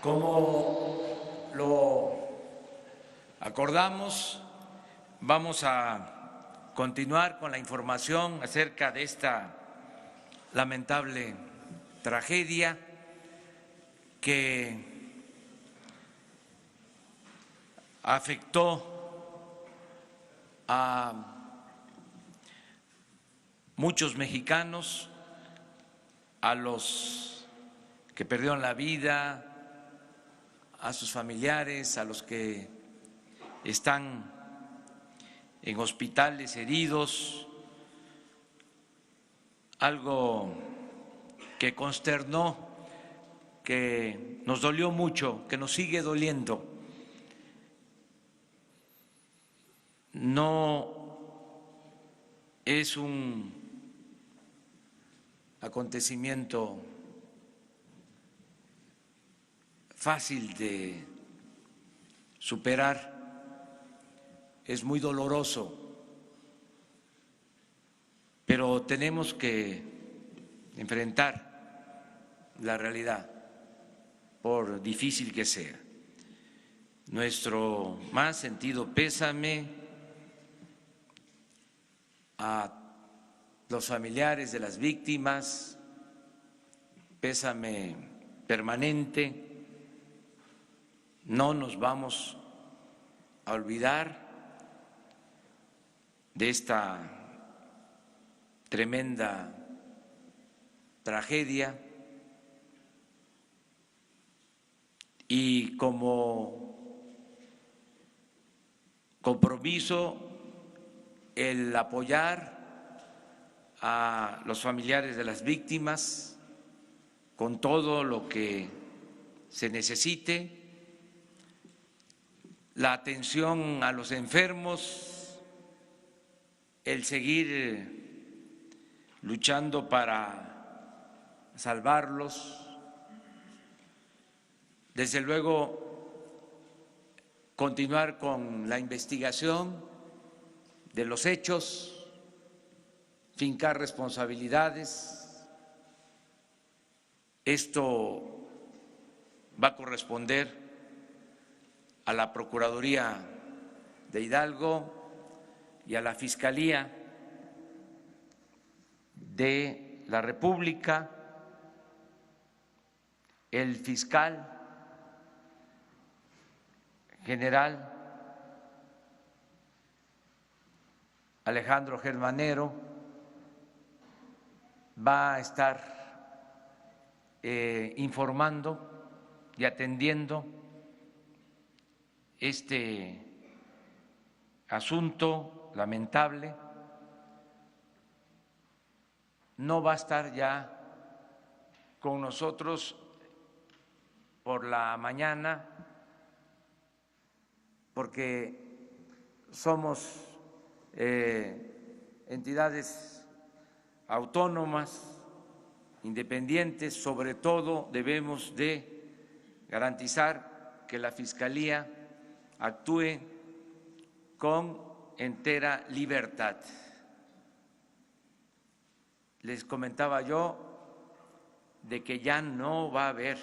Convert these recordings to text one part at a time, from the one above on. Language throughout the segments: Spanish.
Como lo acordamos, vamos a continuar con la información acerca de esta lamentable tragedia que afectó a muchos mexicanos, a los que perdieron la vida, a sus familiares, a los que están en hospitales heridos, algo que consternó, que nos dolió mucho, que nos sigue doliendo. No es un acontecimiento fácil de superar, es muy doloroso, pero tenemos que enfrentar la realidad, por difícil que sea. Nuestro más sentido pésame a los familiares de las víctimas, pésame permanente. No nos vamos a olvidar de esta tremenda tragedia y como compromiso el apoyar a los familiares de las víctimas con todo lo que se necesite, la atención a los enfermos, el seguir luchando para salvarlos, desde luego continuar con la investigación de los hechos, fincar responsabilidades. Esto va a corresponder a la Procuraduría de Hidalgo y a la Fiscalía de la República. El fiscal general Alejandro Germanero va a estar informando y atendiendo este asunto lamentable. No va a estar ya con nosotros por la mañana porque somos entidades autónomas, independientes. Sobre todo debemos de garantizar que la Fiscalía actúe con entera libertad. Les comentaba yo de que ya no va a haber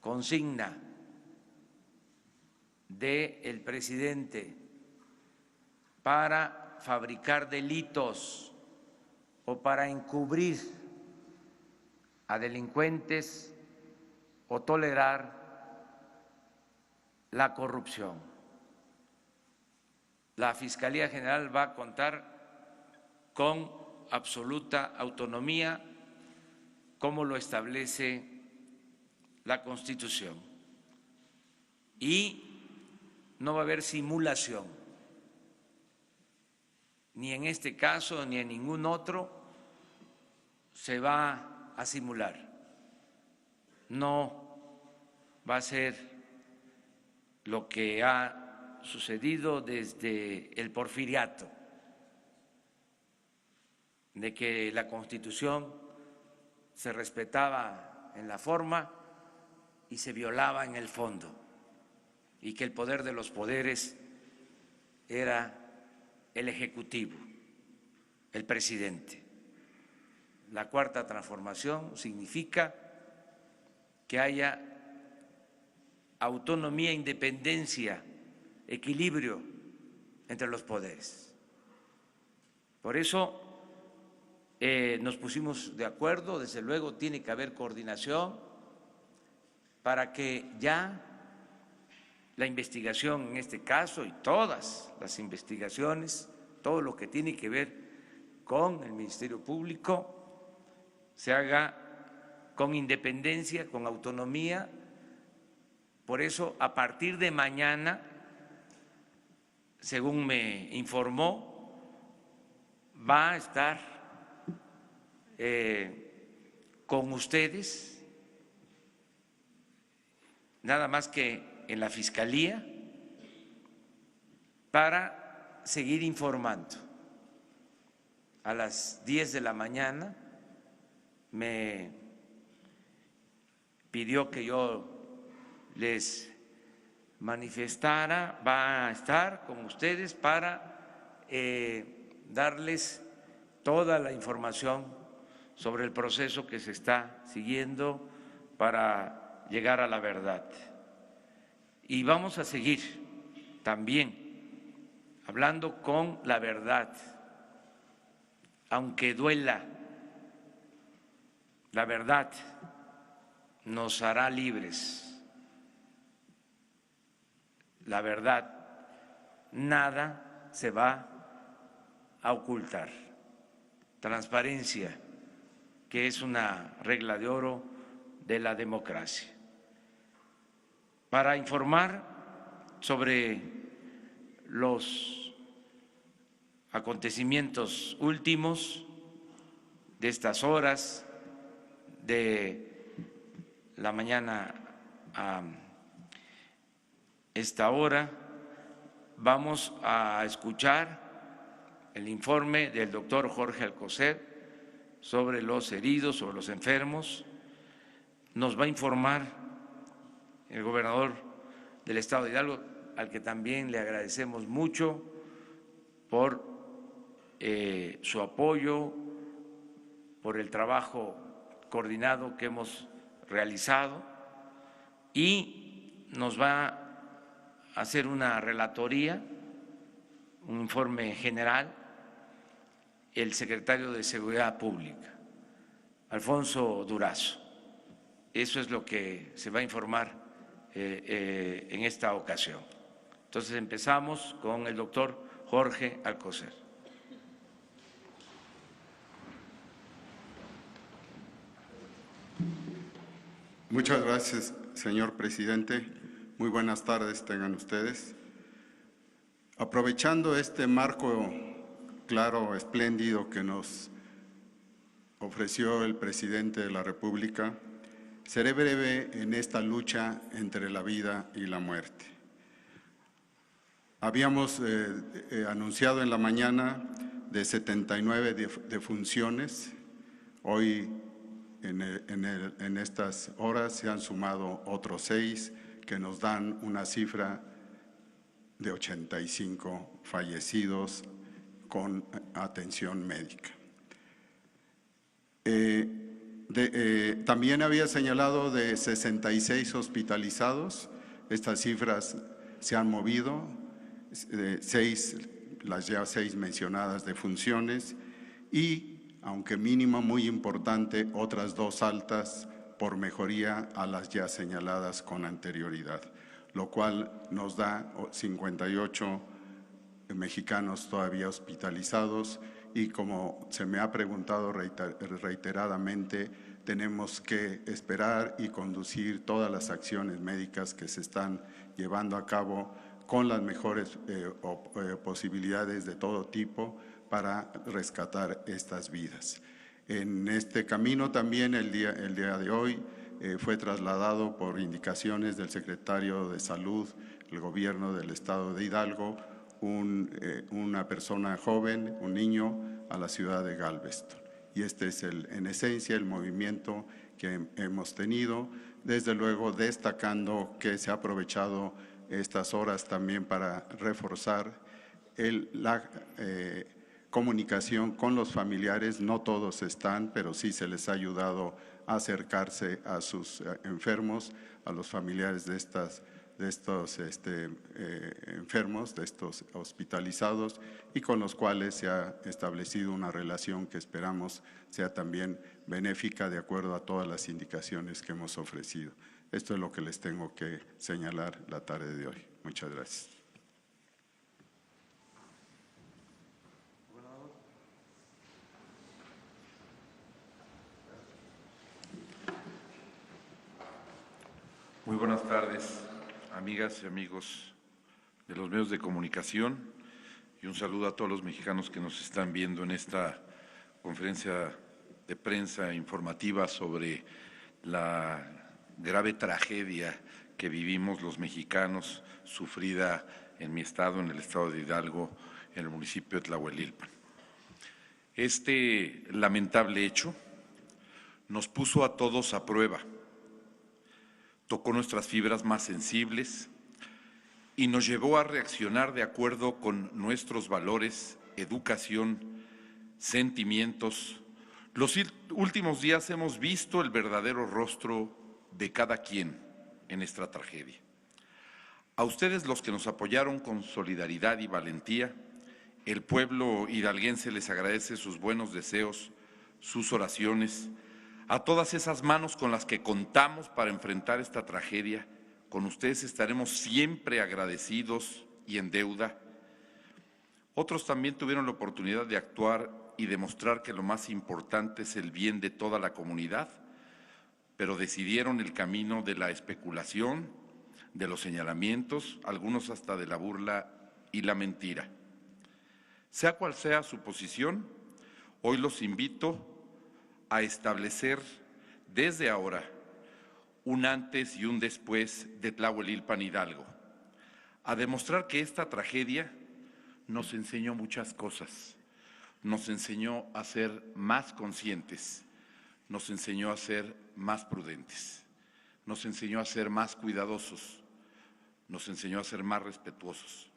consigna del presidente para fabricar delitos o para encubrir a delincuentes o tolerar la corrupción. La Fiscalía General va a contar con absoluta autonomía, como lo establece la Constitución, y no va a haber simulación, ni en este caso ni en ningún otro se va a simular. No va a ser lo que ha sucedido desde el Porfiriato, de que la Constitución se respetaba en la forma y se violaba en el fondo, y que el poder de los poderes era el Ejecutivo, el presidente. La Cuarta Transformación significa que haya autonomía, independencia, equilibrio entre los poderes. Por eso nos pusimos de acuerdo, desde luego tiene que haber coordinación para que ya la investigación en este caso y todas las investigaciones, todo lo que tiene que ver con el Ministerio Público, se haga con independencia, con autonomía. Por eso, a partir de mañana, según me informó, va a estar con ustedes, nada más que en la Fiscalía, para seguir informando. A las 10 de la mañana me pidió que yo les manifestara, va a estar con ustedes para darles toda la información sobre el proceso que se está siguiendo para llegar a la verdad. Y vamos a seguir también hablando con la verdad, aunque duela. La verdad nos hará libres. La verdad, nada se va a ocultar. Transparencia, que es una regla de oro de la democracia. Para informar sobre los acontecimientos últimos de estas horas, de la mañana a esta hora, vamos a escuchar el informe del doctor Jorge Alcocer sobre los heridos, sobre los enfermos. Nos va a informar el gobernador del estado de Hidalgo, al que también le agradecemos mucho por su apoyo, por el trabajo coordinado que hemos realizado, y nos va a hacer una relatoría, un informe general, el secretario de Seguridad Pública, Alfonso Durazo. Eso es lo que se va a informar en esta ocasión. Entonces empezamos con el doctor Jorge Alcocer. Muchas gracias, señor presidente. Muy buenas tardes tengan ustedes. Aprovechando este marco claro, espléndido que nos ofreció el presidente de la República, seré breve en esta lucha entre la vida y la muerte. Habíamos anunciado en la mañana de 79 defunciones. Hoy, en estas horas, se han sumado otros 6 que nos dan una cifra de 85 fallecidos con atención médica. También había señalado de 66 hospitalizados. Estas cifras se han movido, las ya 6 mencionadas defunciones, y, aunque mínima, muy importante, otras 2 altas por mejoría a las ya señaladas con anterioridad, lo cual nos da 58 mexicanos todavía hospitalizados, y como se me ha preguntado reiteradamente, tenemos que esperar y conducir todas las acciones médicas que se están llevando a cabo con las mejores posibilidades de todo tipo para rescatar estas vidas. En este camino también el día de hoy fue trasladado por indicaciones del secretario de Salud, el gobierno del estado de Hidalgo, una persona joven, un niño, a la ciudad de Galveston. Y este es en esencia el movimiento que hemos tenido, desde luego destacando que se ha aprovechado estas horas también para reforzar la comunicación con los familiares. No todos están, pero sí se les ha ayudado a acercarse a sus enfermos, a los familiares de estos enfermos, de estos hospitalizados, y con los cuales se ha establecido una relación que esperamos sea también benéfica de acuerdo a todas las indicaciones que hemos ofrecido. Esto es lo que les tengo que señalar la tarde de hoy. Muchas gracias. Muy buenas tardes, amigas y amigos de los medios de comunicación, y un saludo a todos los mexicanos que nos están viendo en esta conferencia de prensa informativa sobre la grave tragedia que vivimos los mexicanos, sufrida en mi estado, en el estado de Hidalgo, en el municipio de Tlahuelilpan. Este lamentable hecho nos puso a todos a prueba, tocó nuestras fibras más sensibles y nos llevó a reaccionar de acuerdo con nuestros valores, educación, sentimientos. Los últimos días hemos visto el verdadero rostro de cada quien en esta tragedia. A ustedes, los que nos apoyaron con solidaridad y valentía, el pueblo hidalguense les agradece sus buenos deseos, sus oraciones, a todas esas manos con las que contamos para enfrentar esta tragedia. Con ustedes estaremos siempre agradecidos y en deuda. Otros también tuvieron la oportunidad de actuar y demostrar que lo más importante es el bien de toda la comunidad, pero decidieron el camino de la especulación, de los señalamientos, algunos hasta de la burla y la mentira. Sea cual sea su posición, hoy los invito a establecer desde ahora un antes y un después de Tlahuelilpan Hidalgo, a demostrar que esta tragedia nos enseñó muchas cosas, nos enseñó a ser más conscientes, nos enseñó a ser más prudentes, nos enseñó a ser más cuidadosos, nos enseñó a ser más respetuosos.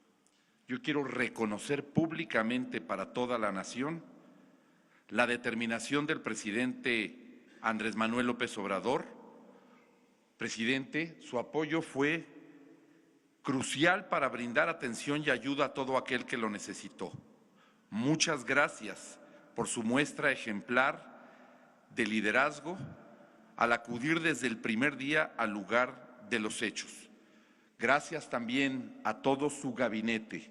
Yo quiero reconocer públicamente para toda la nación la determinación del presidente Andrés Manuel López Obrador. Presidente, su apoyo fue crucial para brindar atención y ayuda a todo aquel que lo necesitó. Muchas gracias por su muestra ejemplar de liderazgo al acudir desde el primer día al lugar de los hechos. Gracias también a todo su gabinete,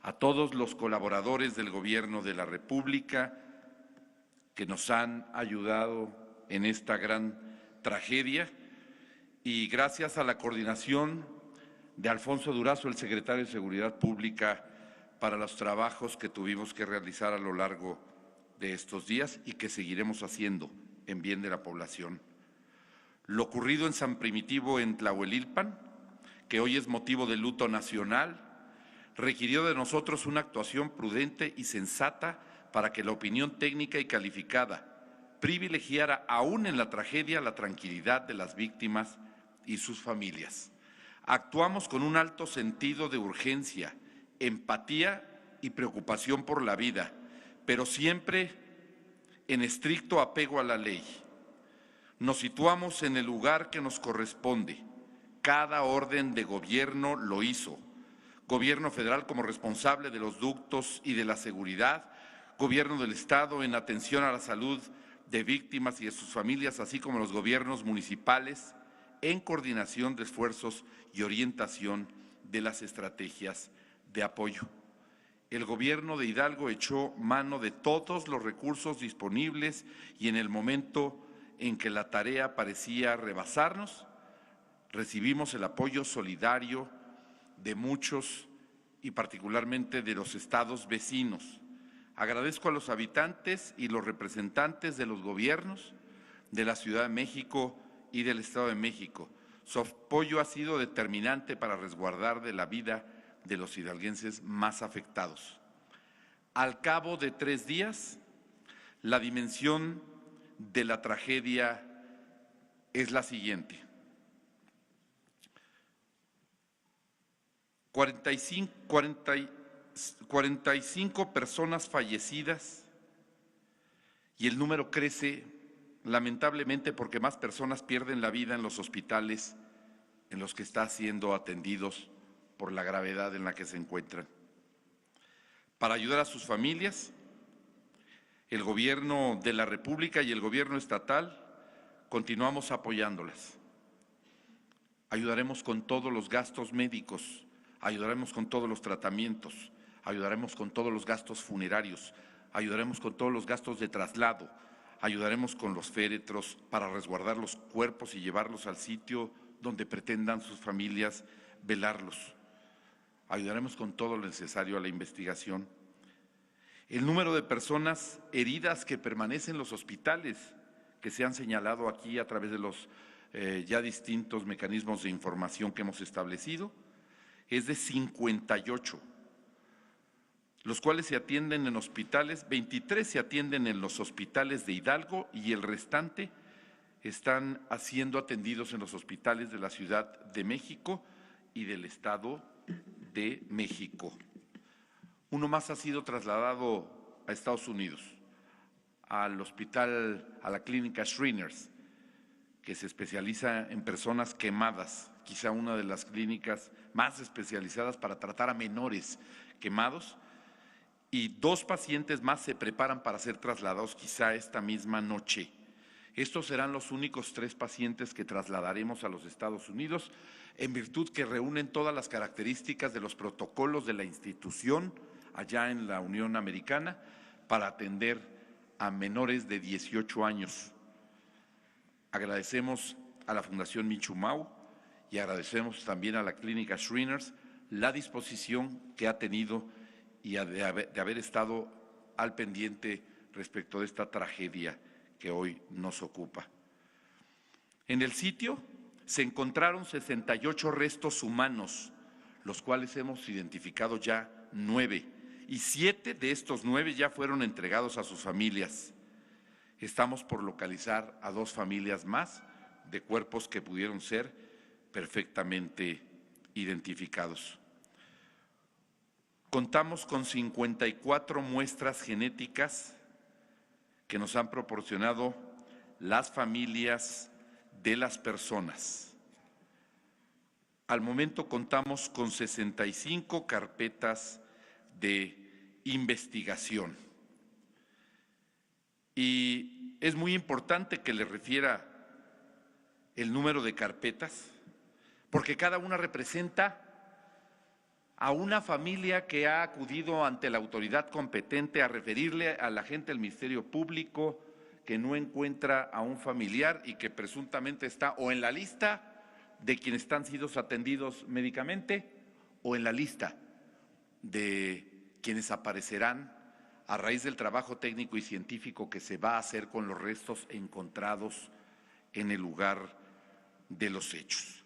a todos los colaboradores del Gobierno de la República que nos han ayudado en esta gran tragedia, y gracias a la coordinación de Alfonso Durazo, el secretario de Seguridad Pública, para los trabajos que tuvimos que realizar a lo largo de estos días y que seguiremos haciendo en bien de la población. Lo ocurrido en San Primitivo, en Tlahuelilpan, que hoy es motivo de luto nacional, requirió de nosotros una actuación prudente y sensata para que la opinión técnica y calificada privilegiara aún en la tragedia la tranquilidad de las víctimas y sus familias. Actuamos con un alto sentido de urgencia, empatía y preocupación por la vida, pero siempre en estricto apego a la ley. Nos situamos en el lugar que nos corresponde. Cada orden de gobierno lo hizo. Gobierno federal como responsable de los ductos y de la seguridad, Gobierno del Estado en atención a la salud de víctimas y de sus familias, así como los gobiernos municipales en coordinación de esfuerzos y orientación de las estrategias de apoyo. El Gobierno de Hidalgo echó mano de todos los recursos disponibles y en el momento en que la tarea parecía rebasarnos, recibimos el apoyo solidario de muchos y particularmente de los estados vecinos. Agradezco a los habitantes y los representantes de los gobiernos de la Ciudad de México y del Estado de México. Su apoyo ha sido determinante para resguardar de la vida de los hidalguenses más afectados. Al cabo de 3 días, la dimensión de la tragedia es la siguiente. 45 45 personas fallecidas y el número crece lamentablemente porque más personas pierden la vida en los hospitales en los que están siendo atendidos por la gravedad en la que se encuentran. Para ayudar a sus familias, el Gobierno de la República y el Gobierno estatal continuamos apoyándolas. Ayudaremos con todos los gastos médicos, ayudaremos con todos los tratamientos, ayudaremos con todos los gastos funerarios, ayudaremos con todos los gastos de traslado, ayudaremos con los féretros para resguardar los cuerpos y llevarlos al sitio donde pretendan sus familias velarlos. Ayudaremos con todo lo necesario a la investigación. El número de personas heridas que permanecen en los hospitales, que se han señalado aquí a través de los ya distintos mecanismos de información que hemos establecido, es de 58, los cuales se atienden en hospitales, 23 se atienden en los hospitales de Hidalgo y el restante están siendo atendidos en los hospitales de la Ciudad de México y del Estado de México. Uno más ha sido trasladado a Estados Unidos, al hospital, a la clínica Shriners, que se especializa en personas quemadas, quizá una de las clínicas más especializadas para tratar a menores quemados, y 2 pacientes más se preparan para ser trasladados quizá esta misma noche. Estos serán los únicos 3 pacientes que trasladaremos a los Estados Unidos, en virtud que reúnen todas las características de los protocolos de la institución allá en la Unión Americana para atender a menores de 18 años. Agradecemos a la Fundación Michumau y agradecemos también a la Clínica Shriners la disposición que ha tenido y de haber estado al pendiente respecto de esta tragedia que hoy nos ocupa. En el sitio se encontraron 68 restos humanos, los cuales hemos identificado ya 9, y 7 de estos 9 ya fueron entregados a sus familias. Estamos por localizar a 2 familias más de cuerpos que pudieron ser perfectamente identificados. Contamos con 54 muestras genéticas que nos han proporcionado las familias de las personas. Al momento contamos con 65 carpetas de investigación. Y es muy importante que le refiera el número de carpetas, porque cada una representa a una familia que ha acudido ante la autoridad competente a referirle a la agente del Ministerio Público que no encuentra a un familiar y que presuntamente está o en la lista de quienes están siendo atendidos médicamente o en la lista de quienes aparecerán a raíz del trabajo técnico y científico que se va a hacer con los restos encontrados en el lugar de los hechos.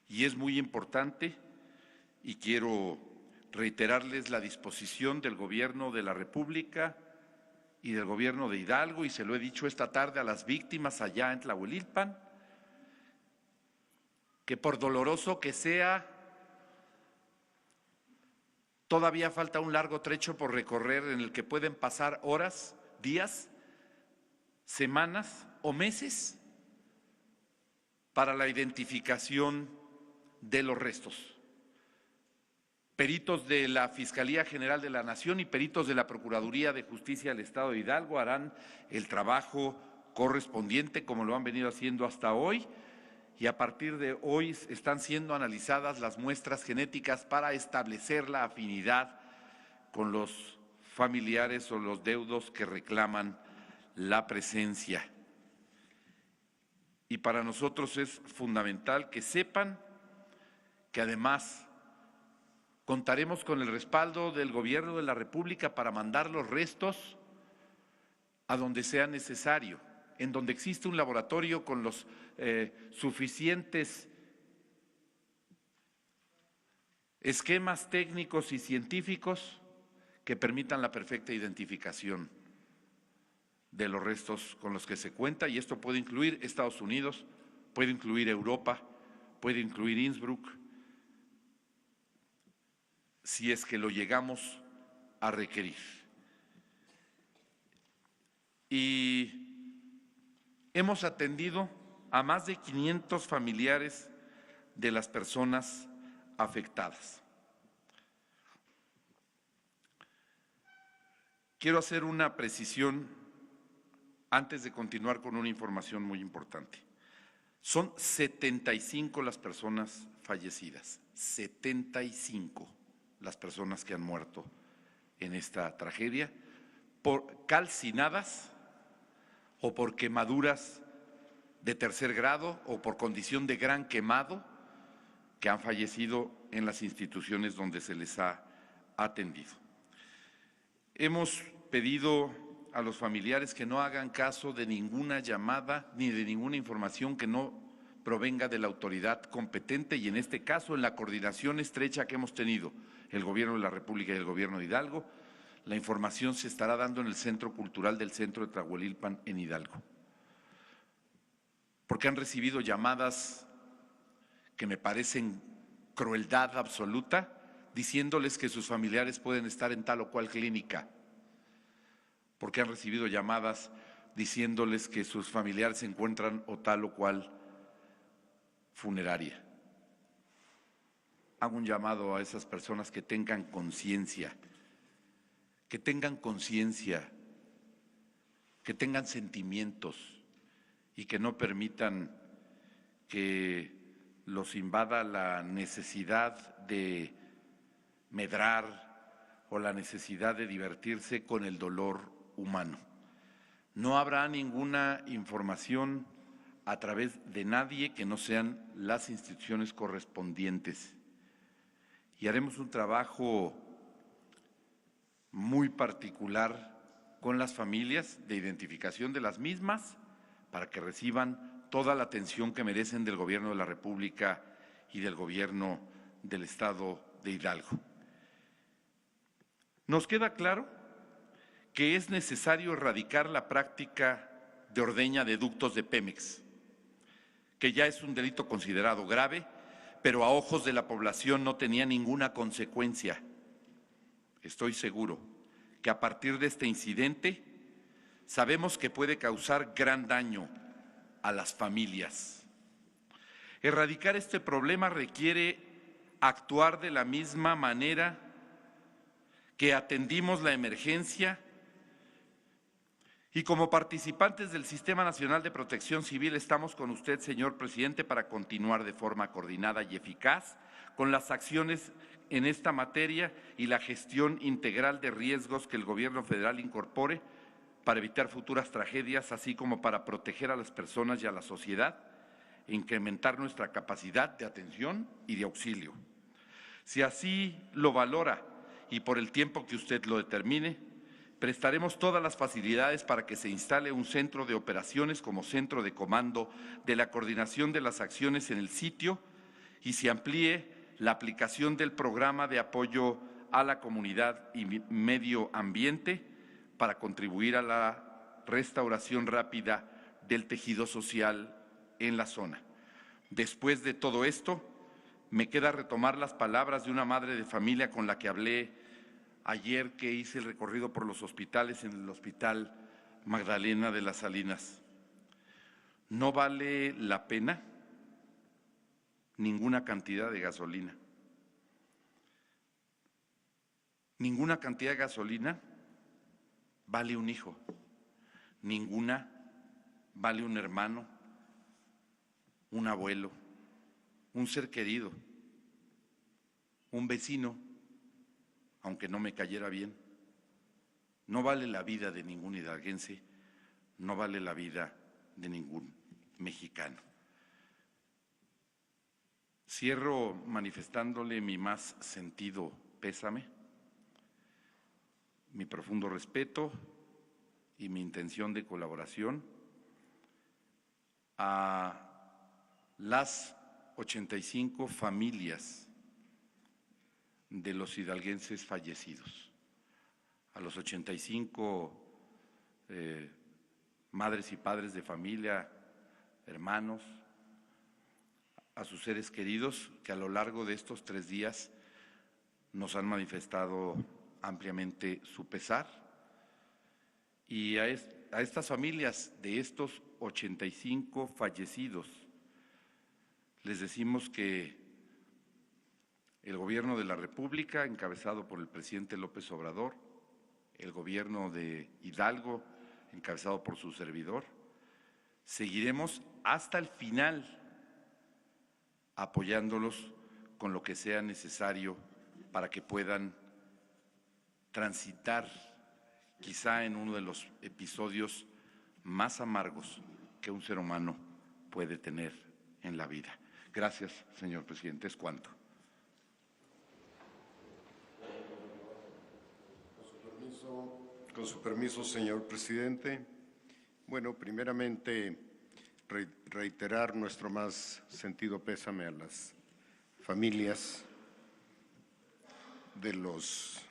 Y es muy importante, y quiero reiterarles la disposición del Gobierno de la República y del Gobierno de Hidalgo, y se lo he dicho esta tarde a las víctimas allá en Tlahuelilpan, que por doloroso que sea, todavía falta un largo trecho por recorrer en el que pueden pasar horas, días, semanas o meses para la identificación de los restos. Peritos de la Fiscalía General de la Nación y peritos de la Procuraduría de Justicia del Estado de Hidalgo harán el trabajo correspondiente como lo han venido haciendo hasta hoy, y a partir de hoy están siendo analizadas las muestras genéticas para establecer la afinidad con los familiares o los deudos que reclaman la presencia. Y para nosotros es fundamental que sepan que además contaremos con el respaldo del Gobierno de la República para mandar los restos a donde sea necesario, en donde existe un laboratorio con los suficientes esquemas técnicos y científicos que permitan la perfecta identificación de los restos con los que se cuenta, y esto puede incluir Estados Unidos, puede incluir Europa, puede incluir Innsbruck, si es que lo llegamos a requerir. Y hemos atendido a más de 500 familiares de las personas afectadas. Quiero hacer una precisión antes de continuar con una información muy importante. Son 75 las personas fallecidas, 75 las personas que han muerto en esta tragedia, por calcinadas o por quemaduras de tercer grado o por condición de gran quemado, que han fallecido en las instituciones donde se les ha atendido. Hemos pedido a los familiares que no hagan caso de ninguna llamada ni de ninguna información que no provenga de la autoridad competente, y en este caso, en la coordinación estrecha que hemos tenido el Gobierno de la República y el Gobierno de Hidalgo, la información se estará dando en el Centro Cultural del Centro de Tlahuelilpan en Hidalgo. Porque han recibido llamadas que me parecen crueldad absoluta, diciéndoles que sus familiares pueden estar en tal o cual clínica, porque han recibido llamadas diciéndoles que sus familiares se encuentran o tal o cual funeraria. Hago un llamado a esas personas que tengan conciencia, que tengan sentimientos y que no permitan que los invada la necesidad de medrar o la necesidad de divertirse con el dolor humano. No habrá ninguna información a través de nadie que no sean las instituciones correspondientes. Y haremos un trabajo muy particular con las familias de identificación de las mismas para que reciban toda la atención que merecen del Gobierno de la República y del Gobierno del Estado de Hidalgo. Nos queda claro que es necesario erradicar la práctica de ordeña de ductos de Pemex, que ya es un delito considerado grave, pero a ojos de la población no tenía ninguna consecuencia. Estoy seguro que a partir de este incidente sabemos que puede causar gran daño a las familias. Erradicar este problema requiere actuar de la misma manera que atendimos la emergencia, y como participantes del Sistema Nacional de Protección Civil estamos con usted, señor presidente, para continuar de forma coordinada y eficaz con las acciones en esta materia y la gestión integral de riesgos que el Gobierno federal incorpore para evitar futuras tragedias, así como para proteger a las personas y a la sociedad e incrementar nuestra capacidad de atención y de auxilio. Si así lo valora y por el tiempo que usted lo determine, prestaremos todas las facilidades para que se instale un centro de operaciones como centro de comando de la coordinación de las acciones en el sitio y se amplíe la aplicación del programa de apoyo a la comunidad y medio ambiente para contribuir a la restauración rápida del tejido social en la zona. Después de todo esto, me queda retomar las palabras de una madre de familia con la que hablé ayer que hice el recorrido por los hospitales en el Hospital Magdalena de las Salinas. No vale la pena ninguna cantidad de gasolina. Ninguna cantidad de gasolina vale un hijo. Ninguna vale un hermano, un abuelo, un ser querido, un vecino, aunque no me cayera bien. No vale la vida de ningún hidalguense, no vale la vida de ningún mexicano. Cierro manifestándole mi más sentido pésame, mi profundo respeto y mi intención de colaboración a las 85 familias de los hidalguenses fallecidos, a los 85 madres y padres de familia, hermanos, a sus seres queridos que a lo largo de estos 3 días nos han manifestado ampliamente su pesar. Y a estas familias de estos 85 fallecidos les decimos que el Gobierno de la República, encabezado por el presidente López Obrador, el Gobierno de Hidalgo, encabezado por su servidor, seguiremos hasta el final apoyándolos con lo que sea necesario para que puedan transitar quizá en uno de los episodios más amargos que un ser humano puede tener en la vida. Gracias, señor presidente. Es cuanto. Con su permiso, señor presidente. Bueno, primeramente reiterar nuestro más sentido pésame a las familias de los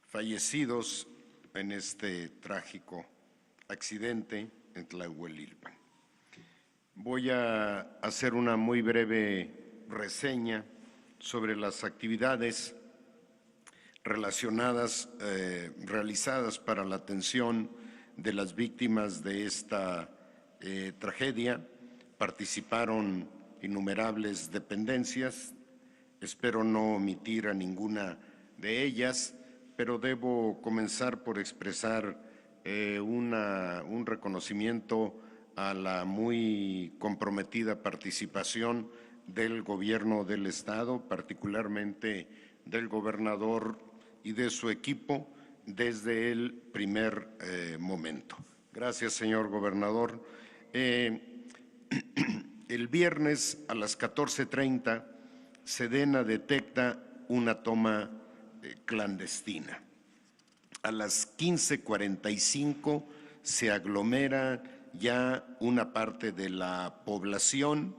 fallecidos en este trágico accidente en Tlahuelilpan. Voy a hacer una muy breve reseña sobre las actividades relacionadas, realizadas para la atención de las víctimas de esta tragedia. Participaron innumerables dependencias, espero no omitir a ninguna de ellas, pero debo comenzar por expresar un reconocimiento a la muy comprometida participación del Gobierno del Estado, particularmente del gobernador y de su equipo desde el primer momento. Gracias, señor gobernador. El viernes a las 14:30, Sedena detecta una toma clandestina. A las 15:45 se aglomera ya una parte de la población.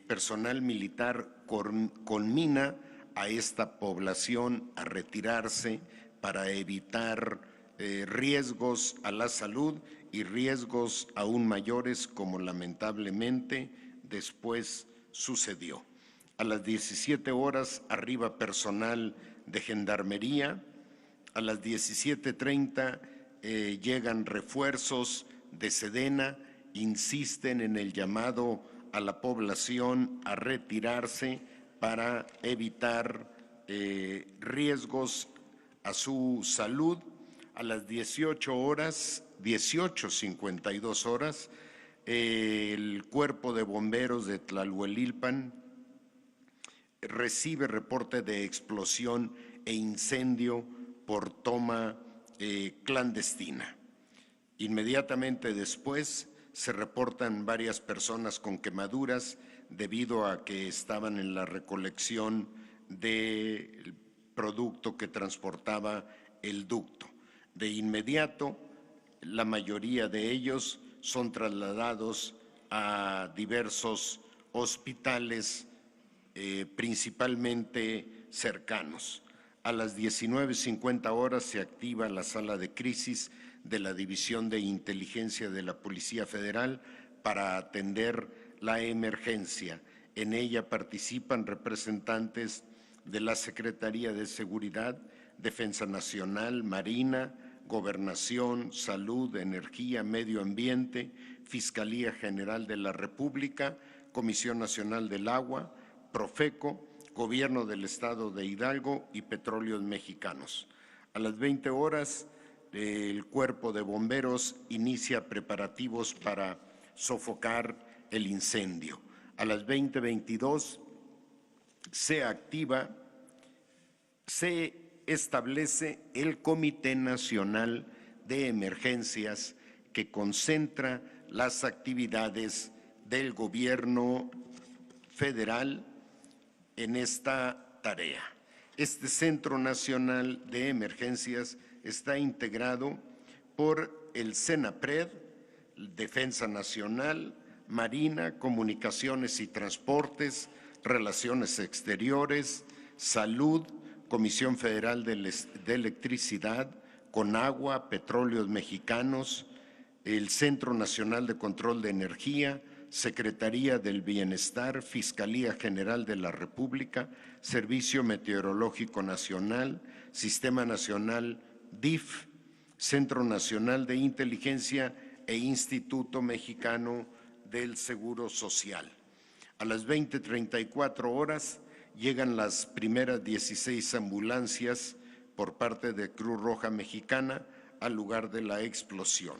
Personal militar conmina a esta población a retirarse para evitar riesgos a la salud y riesgos aún mayores, como lamentablemente después sucedió. A las 17 horas arriba personal de Gendarmería. A las 17:30 llegan refuerzos de Sedena, insisten en el llamado a la población a retirarse para evitar riesgos a su salud. A las 18:52 horas, el Cuerpo de Bomberos de Tlahuelilpan recibe reporte de explosión e incendio por toma clandestina. Inmediatamente después se reportan varias personas con quemaduras debido a que estaban en la recolección del producto que transportaba el ducto. De inmediato, la mayoría de ellos son trasladados a diversos hospitales, principalmente cercanos. A las 19:50 horas se activa la sala de crisis de la División de Inteligencia de la Policía Federal para atender la emergencia. En ella participan representantes de la Secretaría de Seguridad, Defensa Nacional, Marina, Gobernación, Salud, Energía, Medio Ambiente, Fiscalía General de la República, Comisión Nacional del Agua, Profeco, Gobierno del Estado de Hidalgo y Petróleos Mexicanos. A las 20 horas, el Cuerpo de Bomberos inicia preparativos para sofocar el incendio. A las 20:22 se establece el Comité Nacional de Emergencias que concentra las actividades del Gobierno federal en esta tarea. Este Centro Nacional de Emergencias está integrado por el CENAPRED, Defensa Nacional, Marina, Comunicaciones y Transportes, Relaciones Exteriores, Salud, Comisión Federal de Electricidad, Conagua, Petróleos Mexicanos, el Centro Nacional de Control de Energía, Secretaría del Bienestar, Fiscalía General de la República, Servicio Meteorológico Nacional, Sistema Nacional DIF, Centro Nacional de Inteligencia e Instituto Mexicano del Seguro Social. A las 20:34 horas llegan las primeras 16 ambulancias por parte de Cruz Roja Mexicana al lugar de la explosión.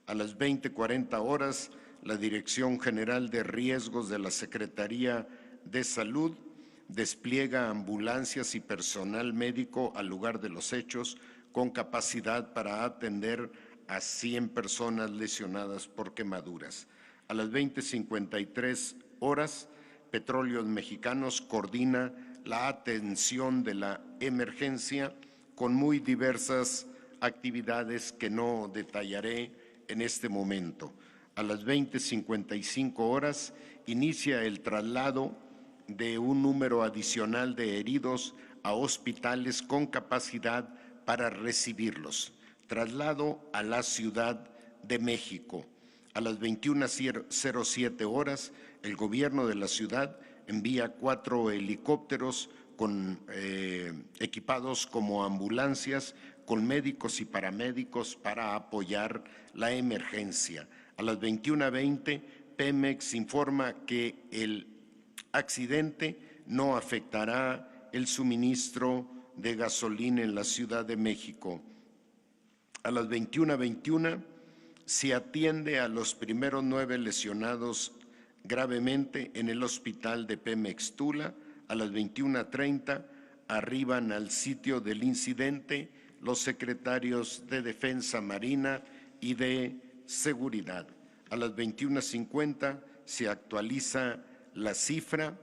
A las 20:40 horas, la Dirección General de Riesgos de la Secretaría de Salud despliega ambulancias y personal médico al lugar de los hechos con capacidad para atender a 100 personas lesionadas por quemaduras. A las 20:53 horas, Petróleos Mexicanos coordina la atención de la emergencia con muy diversas actividades que no detallaré en este momento. A las 20:55 horas inicia el traslado de un número adicional de heridos a hospitales con capacidad para recibirlos. Traslado a la Ciudad de México. A las 21:07 horas, el gobierno de la ciudad envía 4 helicópteros equipados como ambulancias con médicos y paramédicos para apoyar la emergencia. A las 21:20, Pemex informa que el accidente no afectará el suministro de gasolina en la Ciudad de México. A las 21:21 se atiende a los primeros 9 lesionados gravemente en el hospital de Pemex Tula. A las 21:30 arriban al sitio del incidente los secretarios de Defensa Marina y de Seguridad. A las 21:50 se actualiza la cifra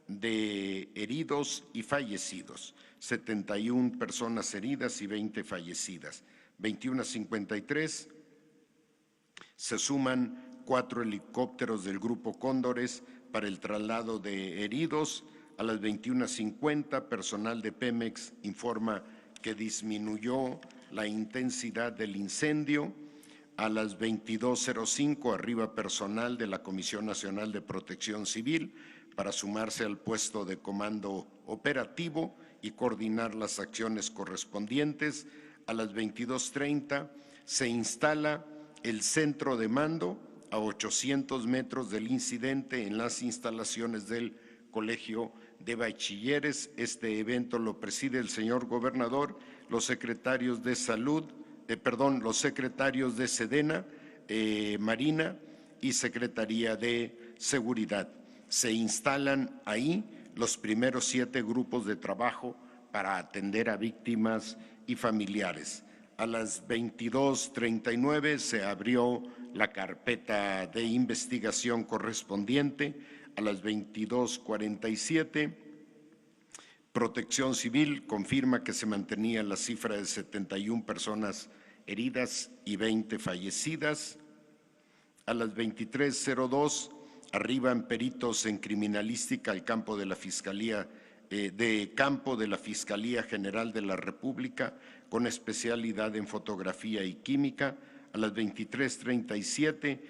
de heridos y fallecidos, 71 personas heridas y 20 fallecidas. 21:53 se suman 4 helicópteros del Grupo Cóndores para el traslado de heridos. A las 21:50, personal de Pemex informa que disminuyó la intensidad del incendio. A las 22:05 arriba personal de la Comisión Nacional de Protección Civil para sumarse al puesto de comando operativo y coordinar las acciones correspondientes. A las 22:30 se instala el centro de mando a 800 metros del incidente en las instalaciones del Colegio de Bachilleres. Este evento lo preside el señor gobernador, los secretarios de Salud, los secretarios de Sedena, Marina y Secretaría de Seguridad. Se instalan ahí los primeros 7 grupos de trabajo para atender a víctimas y familiares. A las 22:39 se abrió la carpeta de investigación correspondiente. A las 22:47, Protección Civil confirma que se mantenía la cifra de 71 personas heridas y 20 fallecidas. A las 23:02 arriban peritos en criminalística al campo de la Fiscalía General de la República con especialidad en fotografía y química. A las 23:37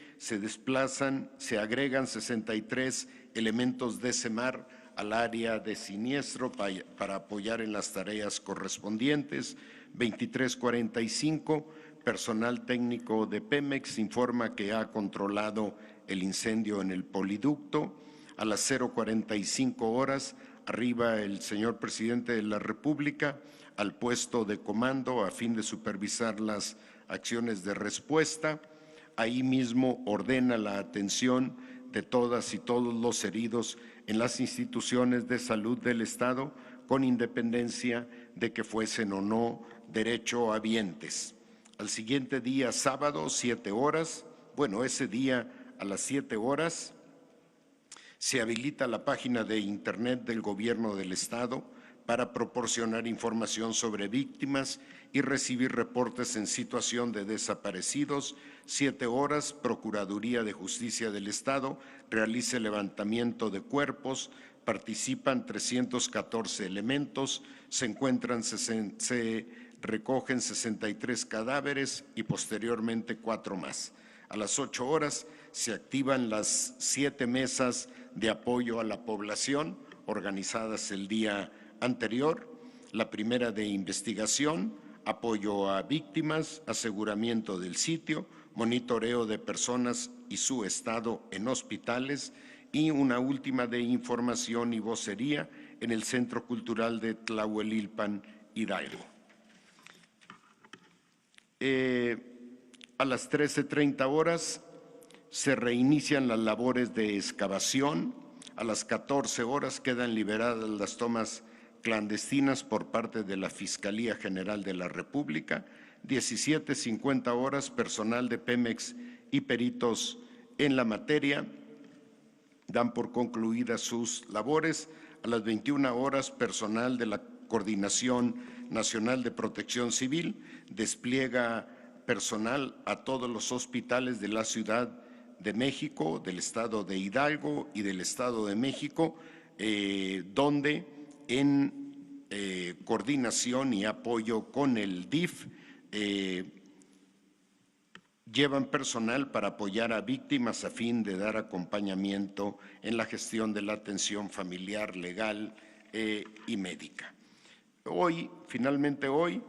se agregan 63 elementos de SEMAR al área de siniestro para apoyar en las tareas correspondientes. 23:45, personal técnico de Pemex informa que ha controlado el incendio en el poliducto. A las 0:45 horas arriba el señor presidente de la República al puesto de comando a fin de supervisar las acciones de respuesta. Ahí mismo ordena la atención de todas y todos los heridos en las instituciones de salud del Estado, con independencia de que fuesen o no derechohabientes. Al siguiente día, sábado, 7 horas, ese día a las 7 horas, se habilita la página de Internet del Gobierno del Estado para proporcionar información sobre víctimas y recibir reportes en situación de desaparecidos. 7 horas, Procuraduría de Justicia del Estado realiza el levantamiento de cuerpos, participan 314 elementos, se recogen 63 cadáveres y posteriormente 4 más. A las 8 horas se activan las 7 mesas de apoyo a la población organizadas el día anterior. La primera de investigación, apoyo a víctimas, aseguramiento del sitio, monitoreo de personas y su estado en hospitales, y una última de información y vocería en el Centro Cultural de Tlahuelilpan, Hidalgo. A las 13:30 horas se reinician las labores de excavación. A las 14 horas quedan liberadas las tomas clandestinas por parte de la Fiscalía General de la República. 17:50 horas, personal de Pemex y peritos en la materia dan por concluidas sus labores. A las 21 horas, personal de la Coordinación Nacional de Protección Civil despliega personal a todos los hospitales de la Ciudad de México, del Estado de Hidalgo y del Estado de México, donde en coordinación y apoyo con el DIF llevan personal para apoyar a víctimas a fin de dar acompañamiento en la gestión de la atención familiar, legal y médica. Finalmente hoy,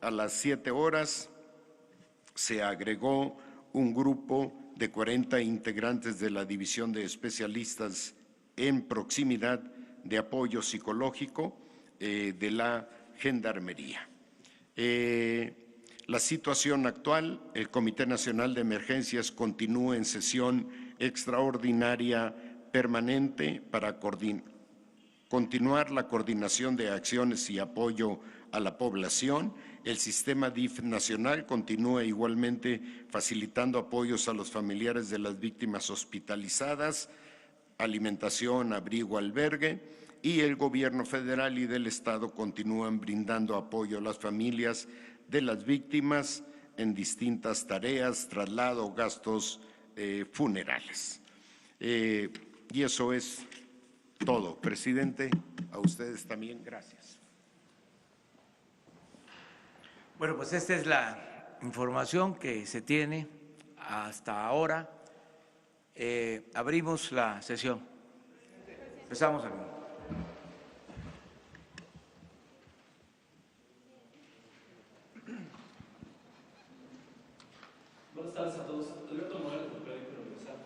a las 7 horas, se agregó un grupo de 40 integrantes de la División de Especialistas en Proximidad de Apoyo Psicológico de la Gendarmería. La situación actual, el Comité Nacional de Emergencias continúa en sesión extraordinaria permanente para continuar la coordinación de acciones y apoyo a la población. El sistema DIF nacional continúa igualmente facilitando apoyos a los familiares de las víctimas hospitalizadas, alimentación, abrigo, albergue, y el gobierno federal y del estado continúan brindando apoyo a las familias de las víctimas en distintas tareas, traslado, gastos funerales. Y eso es todo. Presidente, a ustedes también, gracias. Bueno, pues esta es la información que se tiene hasta ahora. Abrimos la sesión. Empezamos aquí. Buenas tardes a todos. Alberto Morales, por Periódico Universal.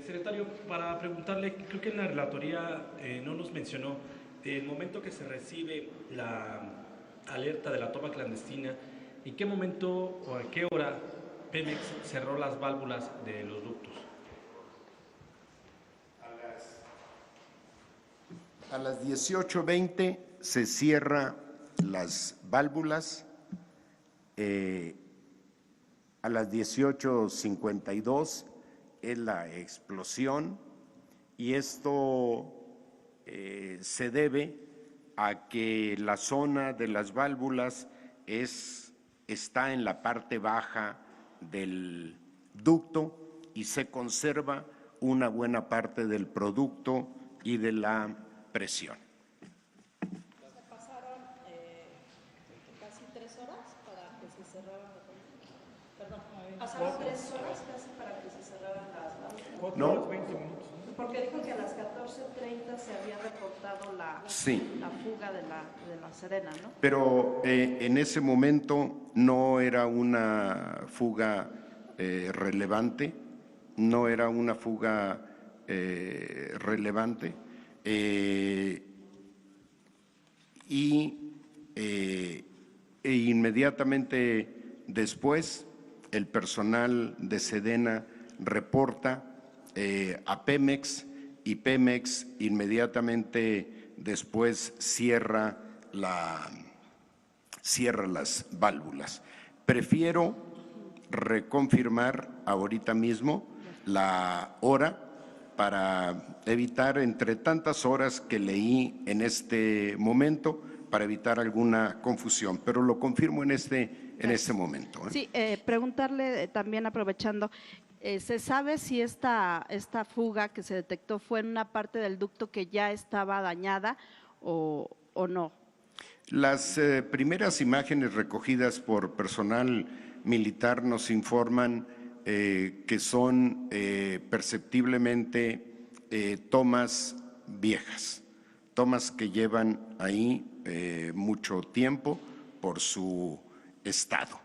Secretario, para preguntarle, creo que en la relatoría no nos mencionó el momento que se recibe la alerta de la toma clandestina, ¿en qué momento o a qué hora Pemex cerró las válvulas de los ductos? A las 18:20 se cierra las válvulas. A las 18:52 es la explosión, y esto se debe a que la zona de las válvulas está en la parte baja del ducto y se conserva una buena parte del producto y de la presión. Se pasaron casi 3 horas para que se cerraran las válvulas. Perdón, pasaron 3 horas casi para que se cerraran las válvulas. No. 20 minutos. Porque dijo que a las 14:30 se había reportado la fuga de la Serena, ¿no? Pero en ese momento no era una fuga relevante, e inmediatamente después el personal de Sedena reporta a Pemex, y Pemex inmediatamente después cierra las válvulas. Prefiero reconfirmar ahorita mismo la hora para evitar, entre tantas horas que leí en este momento, para evitar alguna confusión, pero lo confirmo en este momento. Sí, preguntarle también, aprovechando, ¿se sabe si esta fuga que se detectó fue en una parte del ducto que ya estaba dañada o no? Las primeras imágenes recogidas por personal militar nos informan que son perceptiblemente tomas viejas, tomas que llevan ahí mucho tiempo por su estado.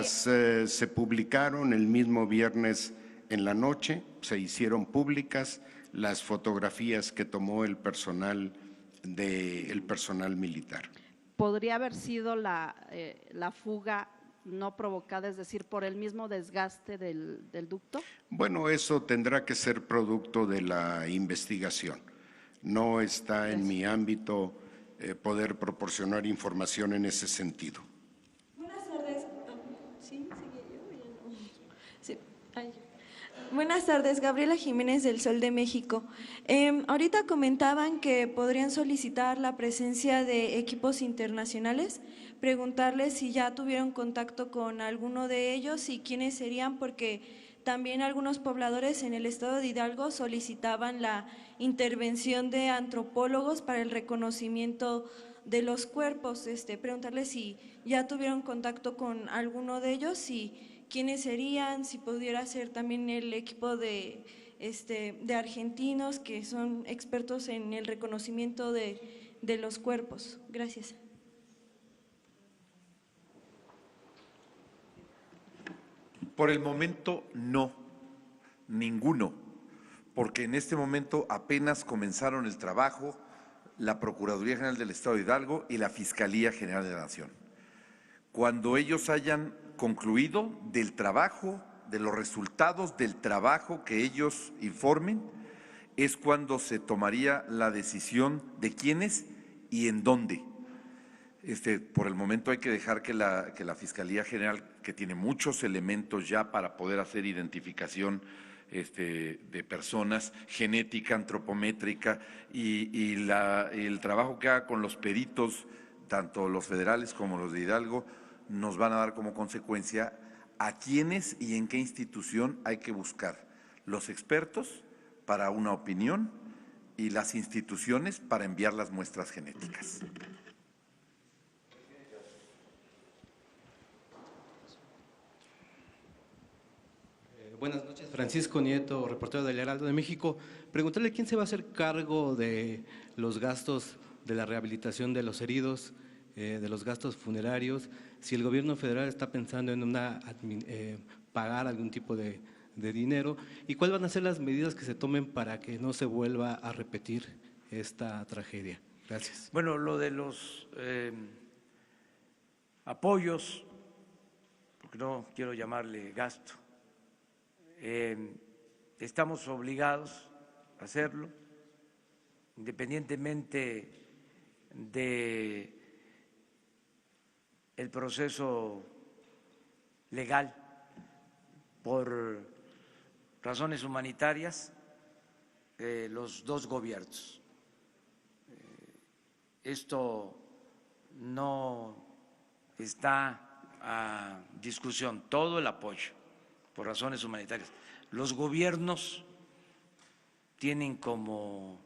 Se publicaron el mismo viernes en la noche, se hicieron públicas las fotografías que tomó el personal militar. ¿Podría haber sido la fuga no provocada, es decir, por el mismo desgaste del ducto? Bueno, eso tendrá que ser producto de la investigación. No está en mi ámbito poder proporcionar información en ese sentido. Buenas tardes. ¿Sí? Sí. Buenas tardes, Gabriela Jiménez del Sol de México. Ahorita comentaban que podrían solicitar la presencia de equipos internacionales, preguntarles si ya tuvieron contacto con alguno de ellos y quiénes serían, porque también algunos pobladores en el estado de Hidalgo solicitaban la intervención de antropólogos para el reconocimiento de los cuerpos. Preguntarles si ya tuvieron contacto con alguno de ellos y quiénes serían, si pudiera ser también el equipo de argentinos que son expertos en el reconocimiento de los cuerpos. Gracias. Por el momento no, ninguno, porque en este momento apenas comenzaron el trabajo la Procuraduría General del Estado de Hidalgo y la Fiscalía General de la Nación. Cuando ellos hayan concluido del trabajo, de los resultados del trabajo que ellos informen, es cuando se tomaría la decisión de quiénes y en dónde. Por el momento hay que dejar que la Fiscalía General, que tiene muchos elementos ya para poder hacer identificación de personas, genética, antropométrica y el trabajo que haga con los peritos, tanto los federales como los de Hidalgo, nos van a dar como consecuencia a quiénes y en qué institución hay que buscar los expertos para una opinión y las instituciones para enviar las muestras genéticas. Buenas noches, Francisco Nieto, reportero del Heraldo de México. Preguntarle quién se va a hacer cargo de los gastos de la rehabilitación de los heridos, de los gastos funerarios, si el gobierno federal está pensando en pagar algún tipo de dinero y cuáles van a ser las medidas que se tomen para que no se vuelva a repetir esta tragedia. Gracias. Bueno, lo de los apoyos, porque no quiero llamarle gasto, estamos obligados a hacerlo, independientemente de el proceso legal por razones humanitarias, los dos gobiernos. Esto no está a discusión, todo el apoyo por razones humanitarias. Los gobiernos tienen como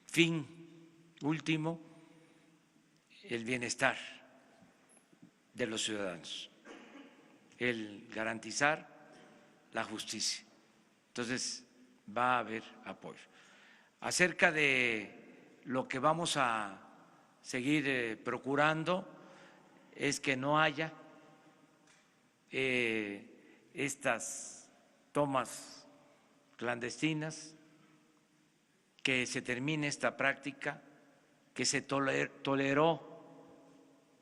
fin último el bienestar de los ciudadanos, el garantizar la justicia. Entonces, va a haber apoyo. Acerca de lo que vamos a seguir procurando es que no haya estas tomas clandestinas, que se termine esta práctica que se toleró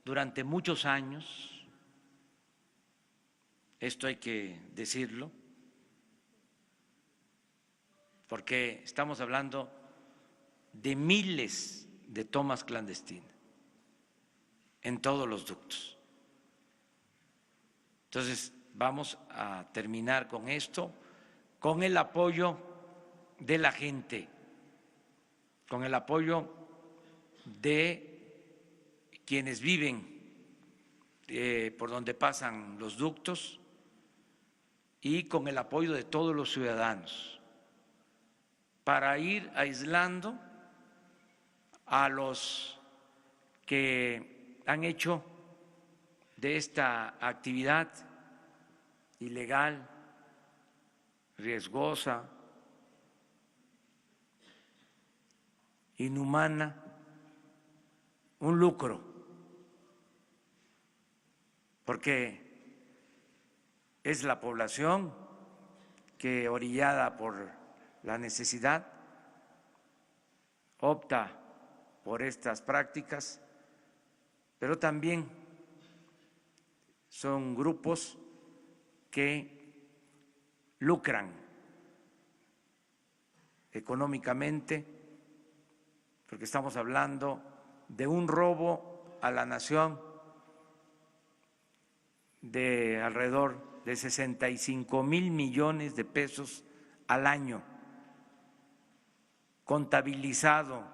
durante muchos años, esto hay que decirlo, porque estamos hablando de miles de tomas clandestinas en todos los ductos. Entonces, vamos a terminar con esto, con el apoyo de la gente, con el apoyo de quienes viven por donde pasan los ductos y con el apoyo de todos los ciudadanos para ir aislando a los que han hecho de esta actividad ilegal riesgosa, inhumana, un lucro, porque es la población que, orillada por la necesidad, opta por estas prácticas, pero también son grupos que lucran económicamente, porque estamos hablando de un robo a la nación de alrededor de 65,000 millones de pesos al año, contabilizado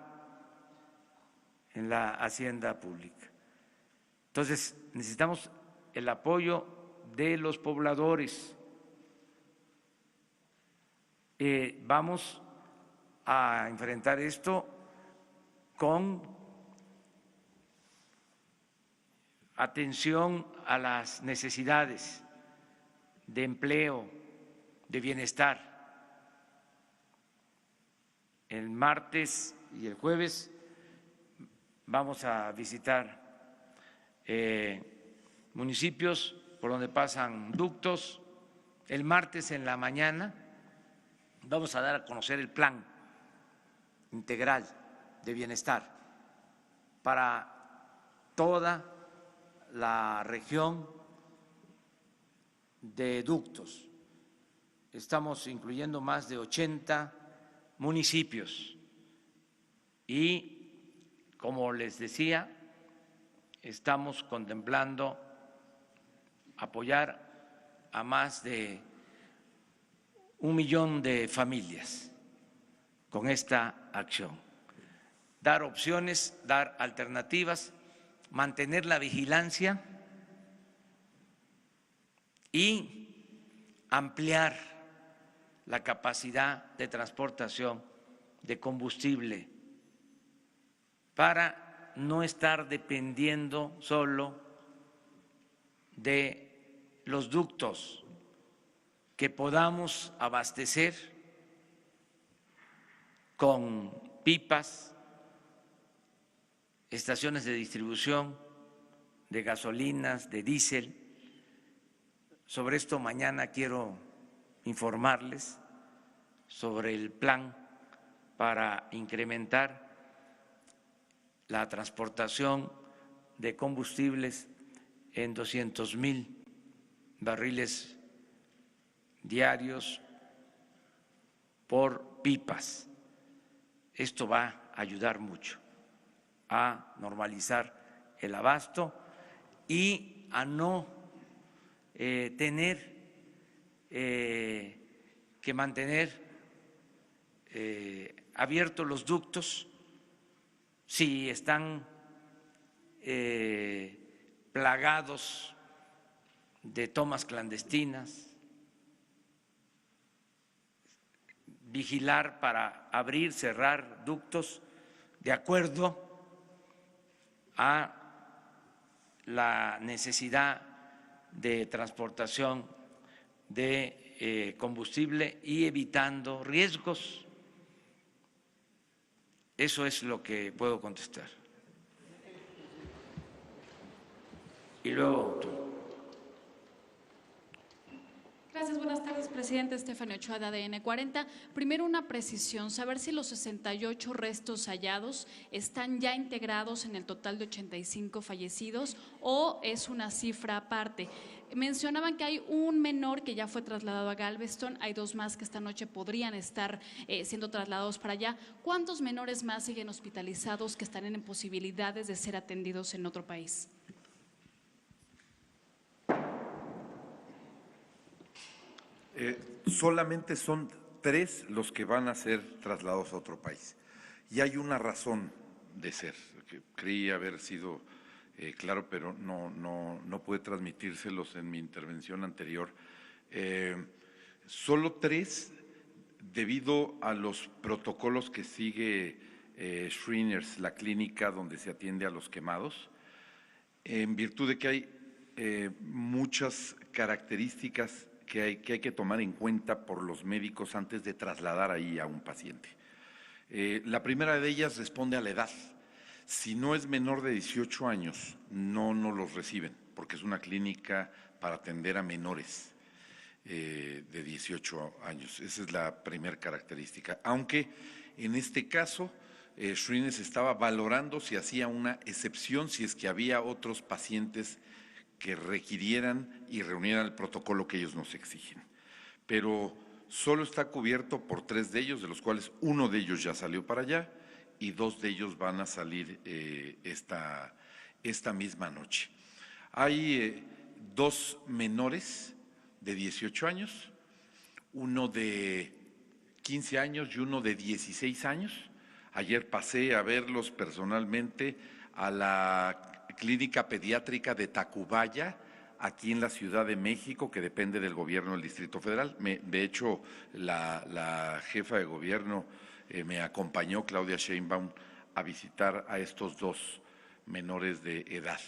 en la hacienda pública. Entonces, necesitamos el apoyo de los pobladores. Vamos a enfrentar esto con atención a las necesidades de empleo, de bienestar. El martes y el jueves vamos a visitar municipios por donde pasan ductos. El martes en la mañana vamos a dar a conocer el plan integral de bienestar para toda la región de ductos. Estamos incluyendo más de 80 municipios y, como les decía, estamos contemplando apoyar a más de 1 millón de familias con esta acción. Dar opciones, dar alternativas, mantener la vigilancia y ampliar la capacidad de transportación de combustible para no estar dependiendo solo de los ductos, que podamos abastecer con pipas, estaciones de distribución de gasolinas, de diésel. Sobre esto mañana quiero informarles sobre el plan para incrementar la transportación de combustibles en 200,000 barriles diarios por pipas. Esto va a ayudar mucho a normalizar el abasto y a no tener que mantener abiertos los ductos si están plagados de tomas clandestinas. Vigilar para abrir, cerrar ductos de acuerdo a la necesidad de transportación de combustible y evitando riesgos. Eso es lo que puedo contestar. Y luego tú. Gracias, buenas tardes, presidente. Estefanía Ochoa, de ADN 40. Primero, una precisión, saber si los 68 restos hallados están ya integrados en el total de 85 fallecidos o es una cifra aparte. Mencionaban que hay un menor que ya fue trasladado a Galveston, hay 2 más que esta noche podrían estar siendo trasladados para allá. ¿Cuántos menores más siguen hospitalizados que están en posibilidades de ser atendidos en otro país? Solamente son 3 los que van a ser trasladados a otro país. Y hay una razón de ser, que creí haber sido claro, pero no pude transmitírselos en mi intervención anterior. Solo 3, debido a los protocolos que sigue Shriners, la clínica donde se atiende a los quemados, en virtud de que hay muchas características hay que tomar en cuenta por los médicos antes de trasladar ahí a un paciente. La primera de ellas responde a la edad. Si no es menor de 18 años, no nos los reciben, porque es una clínica para atender a menores de 18 años. Esa es la primera característica. Aunque en este caso, Shrines estaba valorando si hacía una excepción, si es que había otros pacientes que requirieran y reunieran el protocolo que ellos nos exigen. Pero solo está cubierto por 3 de ellos, de los cuales uno de ellos ya salió para allá y 2 de ellos van a salir esta misma noche. Hay 2 menores de 18 años, uno de 15 años y uno de 16 años. Ayer pasé a verlos personalmente a la Clínica Pediátrica de Tacubaya, aquí en la Ciudad de México, que depende del gobierno del Distrito Federal. De hecho, la jefa de gobierno me acompañó, Claudia Sheinbaum, a visitar a estos 2 menores de edad.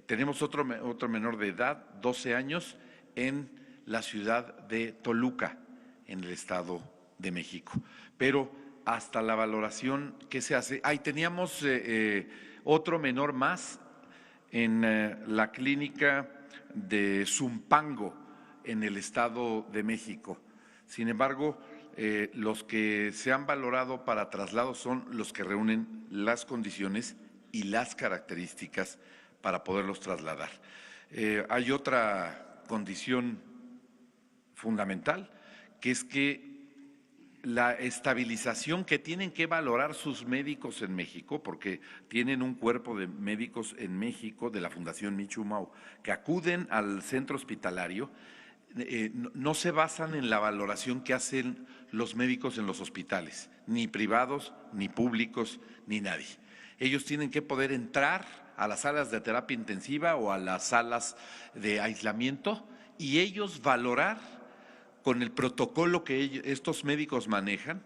Tenemos otro menor de edad, 12 años, en la ciudad de Toluca, en el Estado de México. Pero hasta la valoración que se hace, ahí teníamos otro menor más en la clínica de Zumpango, en el Estado de México. Sin embargo, los que se han valorado para traslado son los que reúnen las condiciones y las características para poderlos trasladar. Hay otra condición fundamental, que es que la estabilización que tienen que valorar sus médicos en México, porque tienen un cuerpo de médicos en México de la Fundación Michumau que acuden al centro hospitalario, no se basan en la valoración que hacen los médicos en los hospitales, ni privados, ni públicos, ni nadie. Ellos tienen que poder entrar a las salas de terapia intensiva o a las salas de aislamiento y ellos valorar con el protocolo que estos médicos manejan,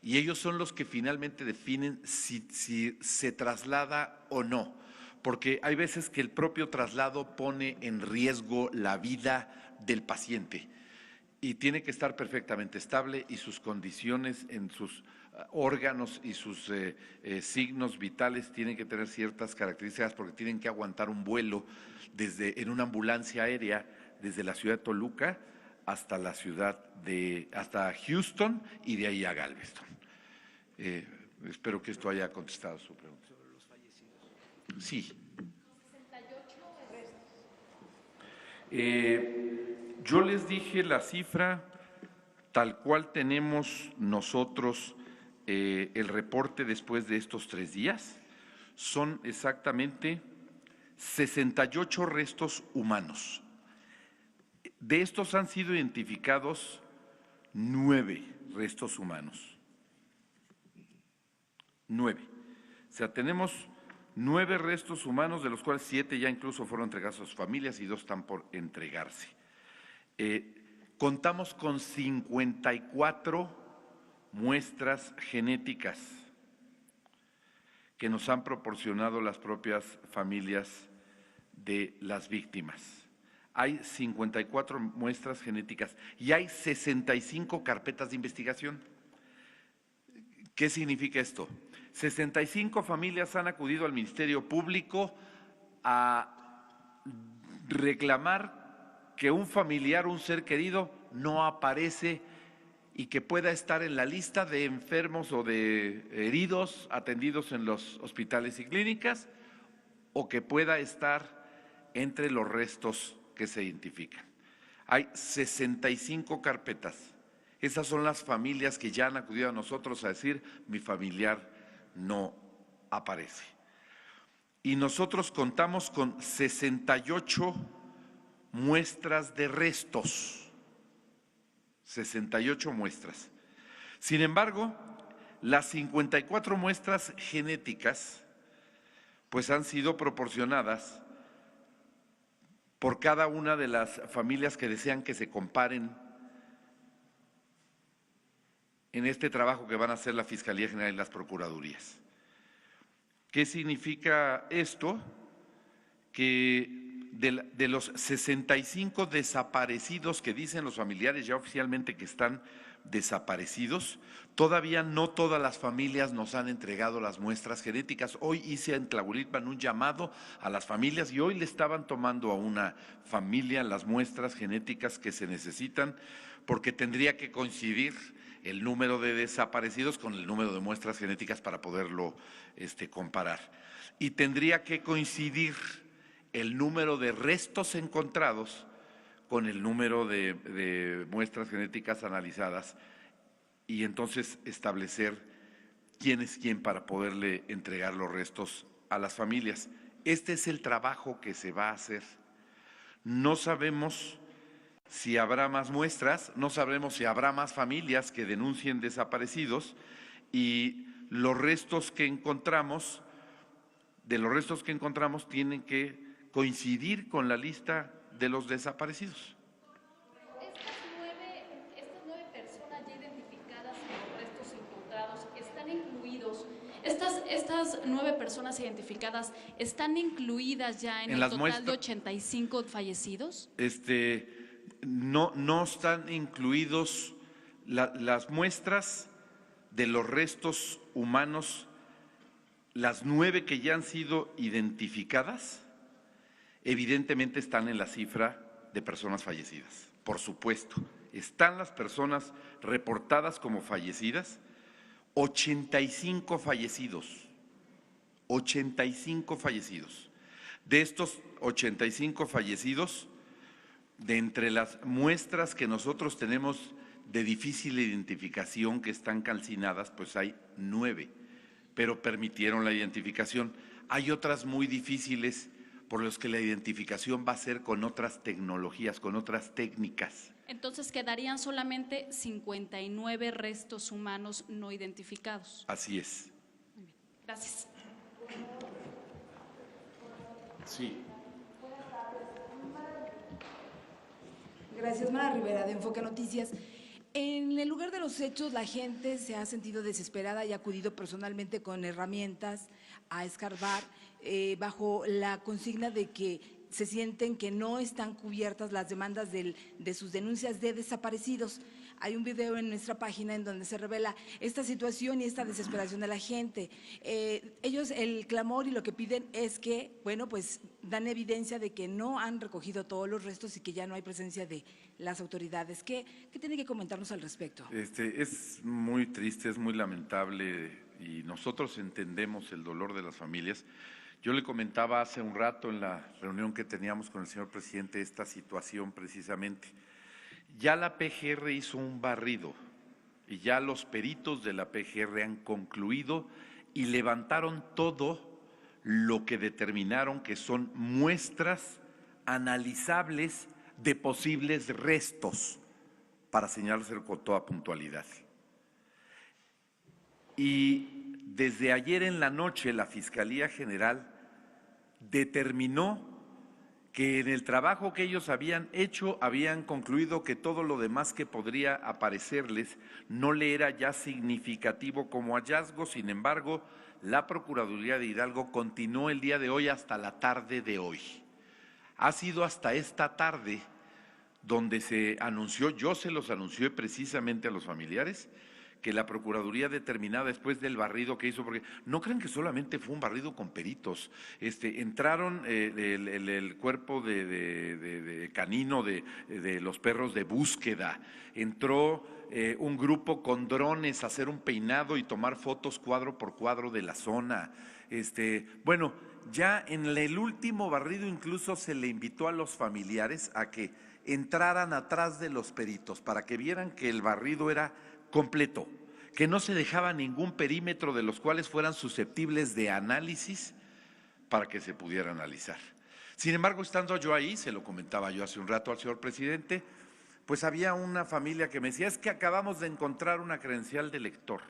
y ellos son los que finalmente definen si se traslada o no, porque hay veces que el propio traslado pone en riesgo la vida del paciente y tiene que estar perfectamente estable y sus condiciones en sus órganos y sus signos vitales tienen que tener ciertas características, porque tienen que aguantar un vuelo en una ambulancia aérea desde la ciudad de Toluca hasta hasta Houston y de ahí a Galveston. Espero que esto haya contestado su pregunta. ¿Sobre los fallecidos? Sí. 68 yo les dije la cifra tal cual tenemos nosotros el reporte después de estos 3 días. Son exactamente 68 restos humanos. De estos han sido identificados 9 restos humanos. 9. O sea, tenemos 9 restos humanos, de los cuales 7 ya incluso fueron entregados a sus familias y 2 están por entregarse. Contamos con 54 muestras genéticas que nos han proporcionado las propias familias de las víctimas. Hay 54 muestras genéticas y hay 65 carpetas de investigación. ¿Qué significa esto? 65 familias han acudido al Ministerio Público a reclamar que un familiar, un ser querido, no aparece y que pueda estar en la lista de enfermos o de heridos atendidos en los hospitales y clínicas, o que pueda estar entre los restos que se identifican. Hay 65 carpetas. Esas son las familias que ya han acudido a nosotros a decir: mi familiar no aparece. Y nosotros contamos con 68 muestras de restos. 68 muestras. Sin embargo, las 54 muestras genéticas pues han sido proporcionadas por cada una de las familias que desean que se comparen en este trabajo que van a hacer la Fiscalía General y las Procuradurías. ¿Qué significa esto? Que de los 65 desaparecidos que dicen los familiares ya oficialmente que están desaparecidos, todavía no todas las familias nos han entregado las muestras genéticas. Hoy hice en Tlahuelilpan un llamado a las familias y hoy le estaban tomando a una familia las muestras genéticas que se necesitan, porque tendría que coincidir el número de desaparecidos con el número de muestras genéticas para poderlo comparar. Y tendría que coincidir el número de restos encontrados con el número de muestras genéticas analizadas y entonces establecer quién es quién para poderle entregar los restos a las familias. Este es el trabajo que se va a hacer. No sabemos si habrá más muestras, no sabremos si habrá más familias que denuncien desaparecidos y los restos que encontramos, tienen que coincidir con la lista de los desaparecidos. Estas nueve personas ya identificadas en los restos encontrados están incluidos. Estas 9 personas identificadas están incluidas ya en el total de 85 fallecidos. No están incluidos las muestras de los restos humanos, las 9 que ya han sido identificadas, evidentemente están en la cifra de personas fallecidas, por supuesto. Están las personas reportadas como fallecidas, 85 fallecidos, 85 fallecidos. De estos 85 fallecidos, de entre las muestras que nosotros tenemos de difícil identificación que están calcinadas, pues hay 9, pero permitieron la identificación. Hay otras muy difíciles por las que la identificación va a ser con otras tecnologías, con otras técnicas. Entonces quedarían solamente 59 restos humanos no identificados. Así es. Muy bien. Gracias. Sí. Gracias, Mara Rivera, de Enfoque Noticias. En el lugar de los hechos, la gente se ha sentido desesperada y ha acudido personalmente con herramientas a escarbar bajo la consigna de que se sienten que no están cubiertas las demandas de sus denuncias de desaparecidos. Hay un video en nuestra página en donde se revela esta situación y esta desesperación de la gente. Ellos, el clamor y lo que piden es que, bueno, pues dan evidencia de que no han recogido todos los restos y que ya no hay presencia de las autoridades. ¿Qué tiene que comentarnos al respecto? Es muy triste, es muy lamentable y nosotros entendemos el dolor de las familias. Yo le comentaba hace un rato en la reunión que teníamos con el señor presidente esta situación precisamente. Ya la PGR hizo un barrido y ya los peritos de la PGR han concluido y levantaron todo lo que determinaron que son muestras analizables de posibles restos para señalarse con toda puntualidad. Y desde ayer en la noche la Fiscalía General determinó que en el trabajo que ellos habían hecho habían concluido que todo lo demás que podría aparecerles no le era ya significativo como hallazgo. Sin embargo, la Procuraduría de Hidalgo continuó el día de hoy hasta la tarde de hoy. Ha sido hasta esta tarde donde se anunció, yo se los anuncié precisamente a los familiares, que la Procuraduría determinada después del barrido que hizo, porque no crean que solamente fue un barrido con peritos, entraron el cuerpo de canino de los perros de búsqueda, entró un grupo con drones a hacer un peinado y tomar fotos cuadro por cuadro de la zona. Bueno, ya en el último barrido incluso se le invitó a los familiares a que entraran atrás de los peritos para que vieran que el barrido era completo, que no se dejaba ningún perímetro de los cuales fueran susceptibles de análisis para que se pudiera analizar. Sin embargo, estando yo ahí, se lo comentaba yo hace un rato al señor presidente, pues había una familia que me decía, es que acabamos de encontrar una credencial de lector.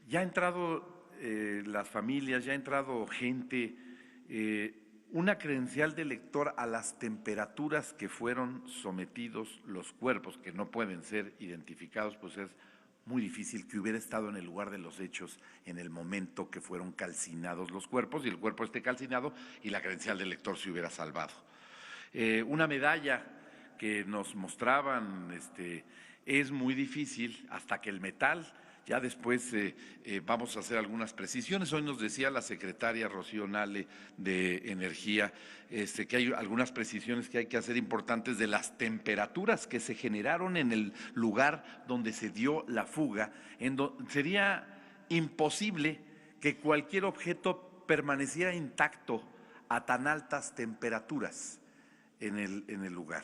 Ya ha entrado las familias, ya ha entrado gente, una credencial de lector a las temperaturas que fueron sometidos los cuerpos, que no pueden ser identificados, pues es muy difícil que hubiera estado en el lugar de los hechos en el momento que fueron calcinados los cuerpos y el cuerpo esté calcinado y la credencial del lector se hubiera salvado. Una medalla que nos mostraban es muy difícil hasta que el metal, ya después vamos a hacer algunas precisiones. Hoy nos decía la secretaria Rocío Nale de Energía que hay algunas precisiones que hay que hacer importantes de las temperaturas que se generaron en el lugar donde se dio la fuga. Sería imposible que cualquier objeto permaneciera intacto a tan altas temperaturas en el lugar.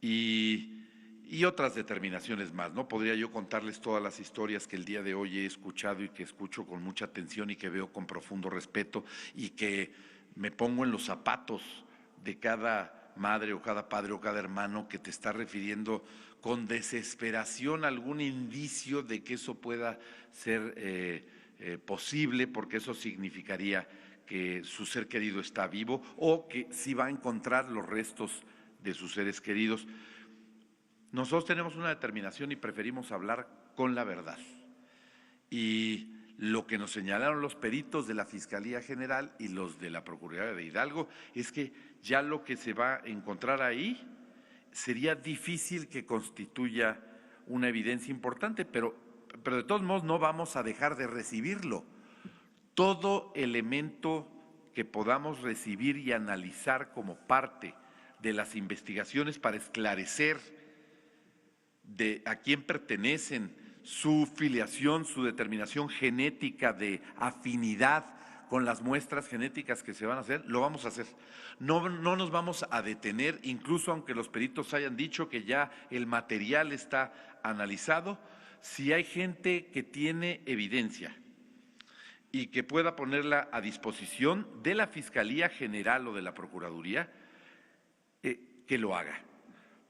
Y otras determinaciones más, ¿no? Podría yo contarles todas las historias que el día de hoy he escuchado y que escucho con mucha atención y que veo con profundo respeto y que me pongo en los zapatos de cada madre o cada padre o cada hermano que te está refiriendo con desesperación algún indicio de que eso pueda ser posible, porque eso significaría que su ser querido está vivo o que sí va a encontrar los restos de sus seres queridos. Nosotros tenemos una determinación y preferimos hablar con la verdad. Y lo que nos señalaron los peritos de la Fiscalía General y los de la Procuraduría de Hidalgo es que ya lo que se va a encontrar ahí sería difícil que constituya una evidencia importante, pero de todos modos no vamos a dejar de recibirlo. Todo elemento que podamos recibir y analizar como parte de las investigaciones para esclarecer de a quién pertenecen, su filiación, su determinación genética de afinidad con las muestras genéticas que se van a hacer, lo vamos a hacer. No nos vamos a detener, incluso aunque los peritos hayan dicho que ya el material está analizado, si hay gente que tiene evidencia y que pueda ponerla a disposición de la Fiscalía General o de la Procuraduría, que lo haga.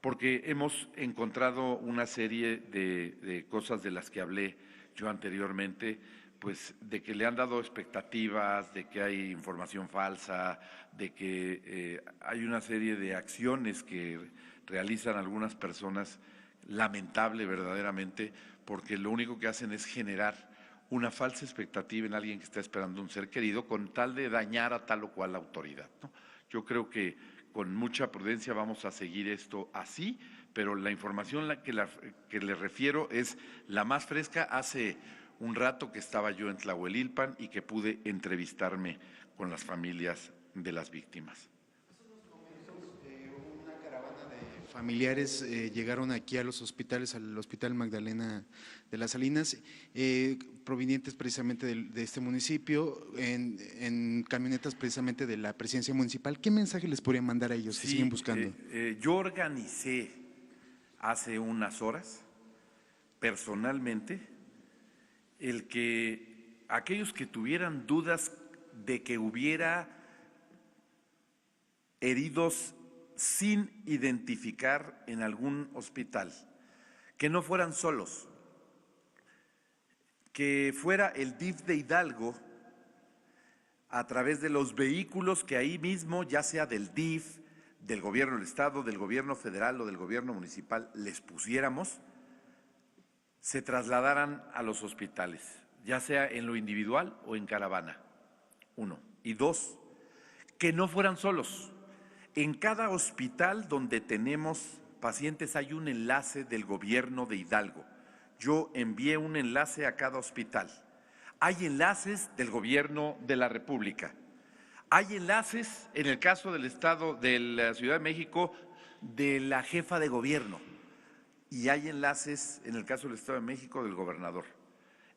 Porque hemos encontrado una serie de cosas de las que hablé yo anteriormente, pues de que le han dado expectativas, de que hay información falsa, de que hay una serie de acciones que realizan algunas personas, lamentable verdaderamente, porque lo único que hacen es generar una falsa expectativa en alguien que está esperando un ser querido con tal de dañar a tal o cual autoridad, ¿no? Yo creo que con mucha prudencia vamos a seguir esto así, pero la información que le refiero es la más fresca. Hace un rato que estaba yo en Tlahuelilpan y que pude entrevistarme con las familias de las víctimas. Una caravana de familiares llegaron aquí a los hospitales, al Hospital Magdalena de las Salinas, provenientes precisamente de este municipio, en camionetas precisamente de la presidencia municipal. ¿Qué mensaje les podrían mandar a ellos que siguen buscando? Yo organicé hace unas horas, personalmente, el que aquellos que tuvieran dudas de que hubiera heridos sin identificar en algún hospital, que no fueran solos, que fuera el DIF de Hidalgo a través de los vehículos que ahí mismo, ya sea del DIF, del gobierno del estado, del gobierno federal o del gobierno municipal, les pusiéramos, se trasladaran a los hospitales, ya sea en lo individual o en caravana, 1. Y 2, que no fueran solos. En cada hospital donde tenemos pacientes hay un enlace del gobierno de Hidalgo. Yo envié un enlace a cada hospital. Hay enlaces del gobierno de la República. Hay enlaces, en el caso del Estado de la Ciudad de México, de la jefa de gobierno. Y hay enlaces, en el caso del Estado de México, del gobernador.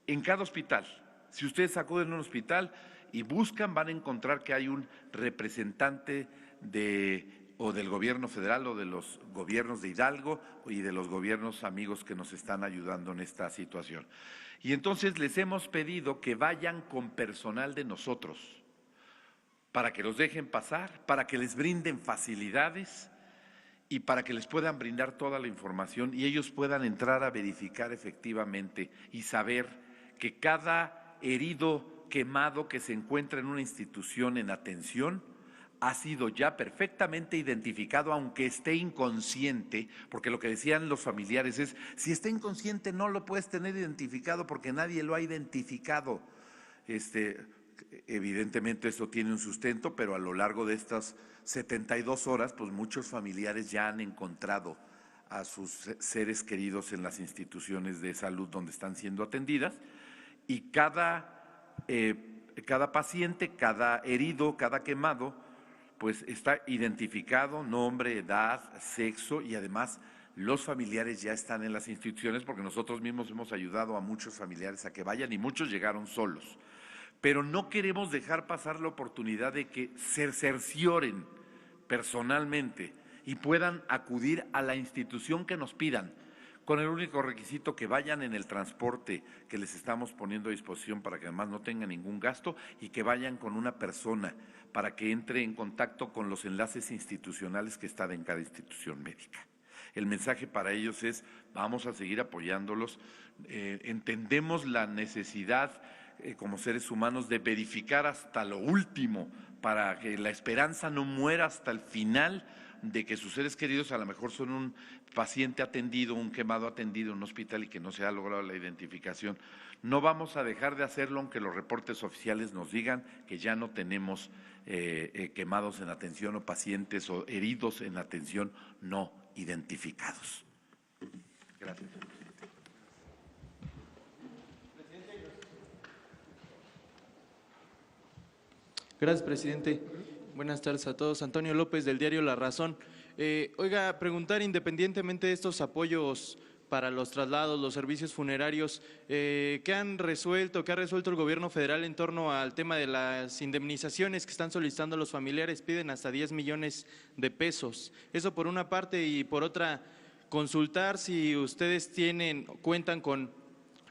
En cada hospital, si ustedes acuden a un hospital y buscan, van a encontrar que hay un representante o del gobierno federal o de los gobiernos de Hidalgo y de los gobiernos amigos que nos están ayudando en esta situación. Y entonces les hemos pedido que vayan con personal de nosotros para que los dejen pasar, para que les brinden facilidades y para que les puedan brindar toda la información y ellos puedan entrar a verificar efectivamente y saber que cada herido quemado que se encuentra en una institución en atención ha sido ya perfectamente identificado, aunque esté inconsciente, porque lo que decían los familiares es, si está inconsciente no lo puedes tener identificado porque nadie lo ha identificado. Evidentemente esto tiene un sustento, pero a lo largo de estas 72 horas, pues muchos familiares ya han encontrado a sus seres queridos en las instituciones de salud donde están siendo atendidas, y cada paciente, cada herido, cada quemado, pues está identificado, nombre, edad, sexo, y además los familiares ya están en las instituciones porque nosotros mismos hemos ayudado a muchos familiares a que vayan y muchos llegaron solos. Pero no queremos dejar pasar la oportunidad de que se cercioren personalmente y puedan acudir a la institución que nos pidan, con el único requisito que vayan en el transporte que les estamos poniendo a disposición para que además no tengan ningún gasto, y que vayan con una persona para que entre en contacto con los enlaces institucionales que están en cada institución médica. El mensaje para ellos es: vamos a seguir apoyándolos, entendemos la necesidad como seres humanos de verificar hasta lo último para que la esperanza no muera hasta el final de que sus seres queridos a lo mejor son un paciente atendido, un quemado atendido en un hospital y que no se ha logrado la identificación. No vamos a dejar de hacerlo aunque los reportes oficiales nos digan que ya no tenemos quemados en atención o pacientes o heridos en atención no identificados. Gracias. Gracias, presidente. Buenas tardes a todos. Antonio López, del diario La Razón. Oiga, preguntar, independientemente de estos apoyos para los traslados, los servicios funerarios, ¿qué ha resuelto el gobierno federal en torno al tema de las indemnizaciones que están solicitando los familiares? Piden hasta 10 millones de pesos. Eso por una parte, y por otra, consultar si ustedes cuentan con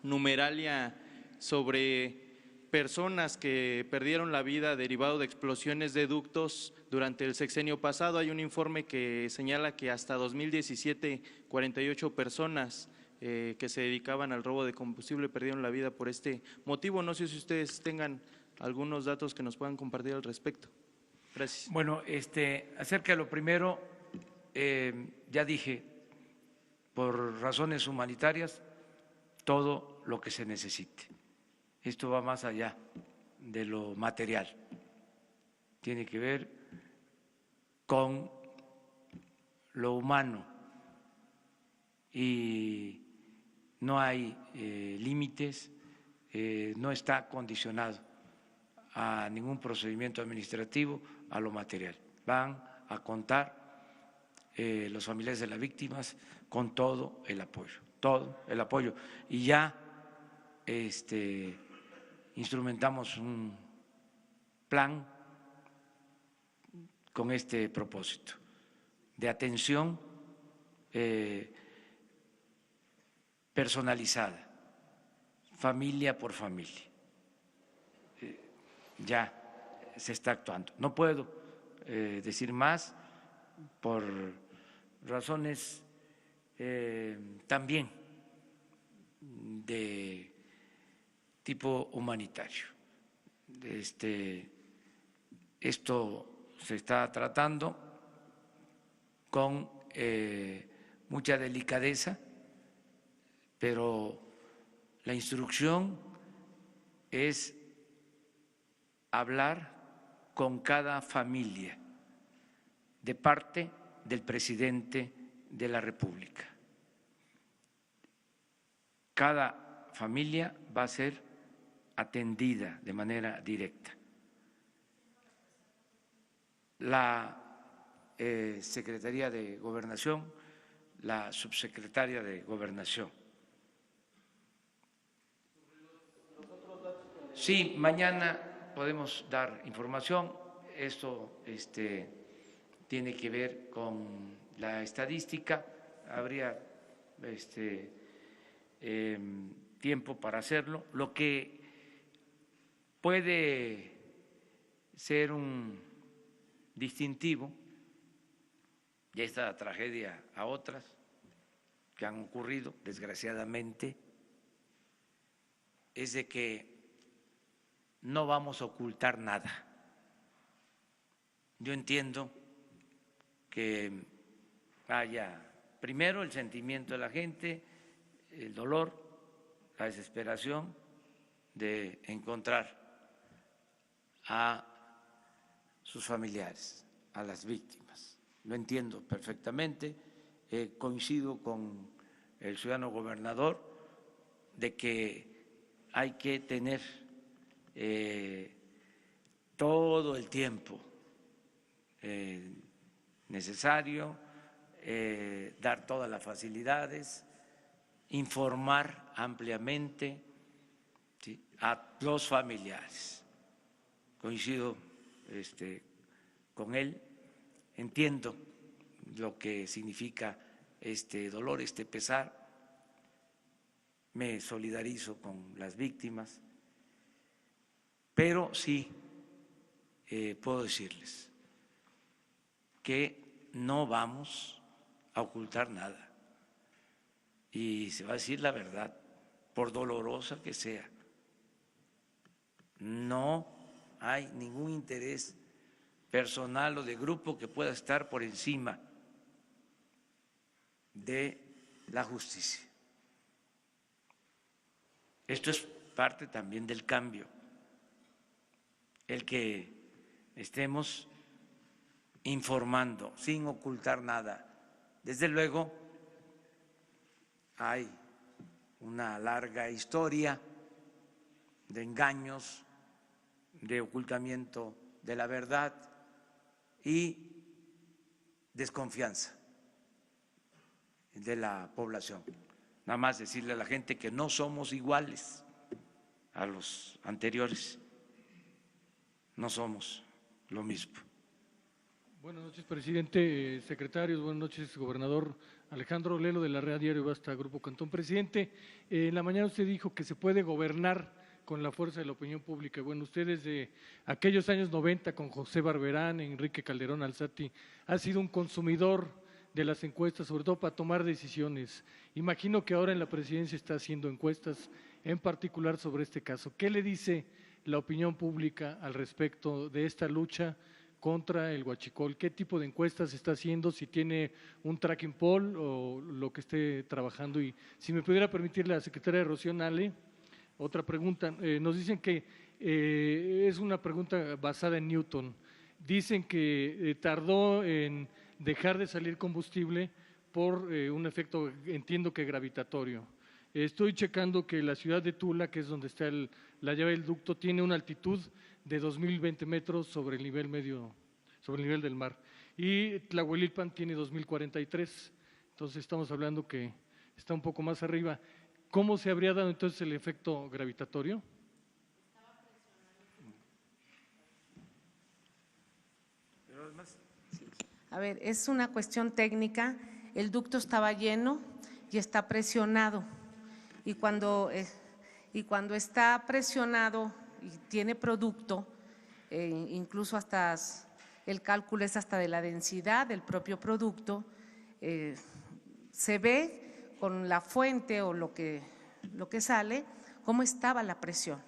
numeralia sobre personas que perdieron la vida derivado de explosiones de ductos durante el sexenio pasado. Hay un informe que señala que hasta 2017, 48 personas que se dedicaban al robo de combustible perdieron la vida por este motivo. No sé si ustedes tengan algunos datos que nos puedan compartir al respecto. Gracias. Bueno, acerca de lo primero, ya dije, por razones humanitarias, todo lo que se necesite. Esto va más allá de lo material, tiene que ver con lo humano y no hay límites, no está condicionado a ningún procedimiento administrativo, a lo material. Van a contar los familiares de las víctimas con todo el apoyo, y ya instrumentamos un plan con este propósito de atención personalizada, familia por familia. Ya se está actuando. No puedo decir más por razones también de tipo humanitario. Esto se está tratando con mucha delicadeza, pero la instrucción es hablar con cada familia de parte del presidente de la República. Cada familia va a ser atendida de manera directa. La Secretaría de Gobernación, la subsecretaria de Gobernación. Sí, mañana podemos dar información. Esto tiene que ver con la estadística. Habría tiempo para hacerlo. Lo que puede ser un distintivo de esta tragedia a otras que han ocurrido, desgraciadamente, es de que no vamos a ocultar nada. Yo entiendo que haya primero el sentimiento de la gente, el dolor, la desesperación de encontrar a sus familiares, a las víctimas. Lo entiendo perfectamente, coincido con el ciudadano gobernador de que hay que tener todo el tiempo necesario, dar todas las facilidades, informar ampliamente, ¿sí?, a los familiares. Coincido con él, entiendo lo que significa este dolor, este pesar, me solidarizo con las víctimas, pero sí puedo decirles que no vamos a ocultar nada y se va a decir la verdad, por dolorosa que sea. No hay ningún interés personal o de grupo que pueda estar por encima de la justicia. Esto es parte también del cambio, el que estemos informando sin ocultar nada. Desde luego, hay una larga historia de engaños, de ocultamiento de la verdad y desconfianza de la población. Nada más decirle a la gente que no somos iguales a los anteriores, no somos lo mismo. Buenas noches, presidente, secretarios, buenas noches, gobernador. Alejandro Lelo, de la Red Diario Basta, Grupo Cantón. Presidente, en la mañana usted dijo que se puede gobernar con la fuerza de la opinión pública. Bueno, usted desde aquellos años 90 con José Barberán, Enrique Calderón Alzati, ha sido un consumidor de las encuestas, sobre todo para tomar decisiones. Imagino que ahora en la presidencia está haciendo encuestas, en particular sobre este caso. ¿Qué le dice la opinión pública al respecto de esta lucha contra el huachicol? ¿Qué tipo de encuestas está haciendo? Si tiene un tracking poll o lo que esté trabajando. Y si me pudiera permitir, la secretaria Rocío Nale, otra pregunta. Nos dicen que es una pregunta basada en Newton. Dicen que tardó en dejar de salir combustible por un efecto, entiendo que gravitatorio. Estoy checando que la ciudad de Tula, que es donde está la llave del ducto, tiene una altitud de 2.020 metros sobre el nivel medio, sobre el nivel del mar. Y Tlahuelilpan tiene 2.043. Entonces estamos hablando que está un poco más arriba. ¿Cómo se habría dado entonces el efecto gravitatorio? A ver, es una cuestión técnica. El ducto estaba lleno y está presionado. Y cuando está presionado y tiene producto, incluso hasta el cálculo es hasta de la densidad del propio producto, se ve con la fuente o lo que sale, cómo estaba la presión.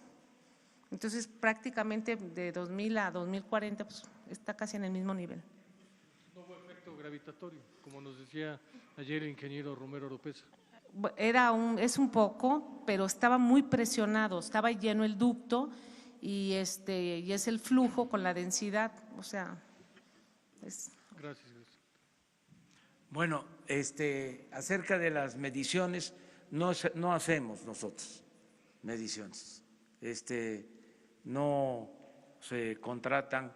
Entonces, prácticamente de 2000 a 2040 pues, está casi en el mismo nivel. No hubo efecto gravitatorio, como nos decía ayer el ingeniero Romero Oropesa. Es un poco, pero estaba muy presionado, estaba lleno el ducto y es el flujo con la densidad, o sea, es… Gracias. Bueno, acerca de las mediciones, no hacemos nosotros mediciones. No se contratan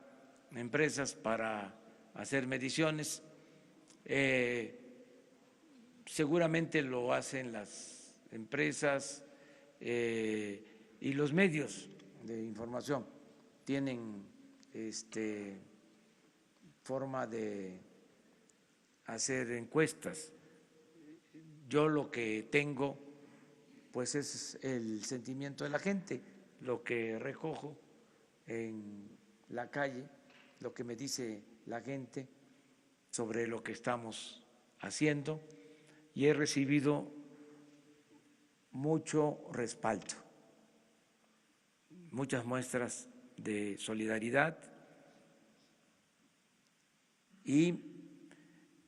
empresas para hacer mediciones. Seguramente lo hacen las empresas y los medios de información tienen forma de hacer encuestas. Yo lo que tengo pues es el sentimiento de la gente, lo que recojo en la calle, lo que me dice la gente sobre lo que estamos haciendo, y he recibido mucho respaldo, muchas muestras de solidaridad, y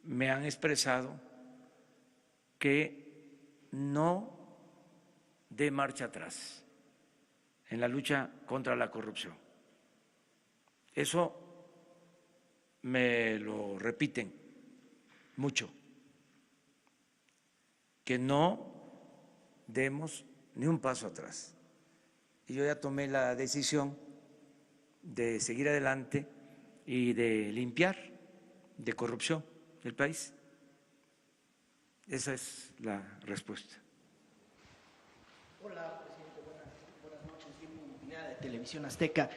me han expresado que no dé marcha atrás en la lucha contra la corrupción. Eso me lo repiten mucho, que no demos ni un paso atrás. Y yo ya tomé la decisión de seguir adelante y de limpiar de corrupción el país. Esa es la respuesta. Hola, presidente. Buenas noches. Diego Pineda, de Televisión Azteca.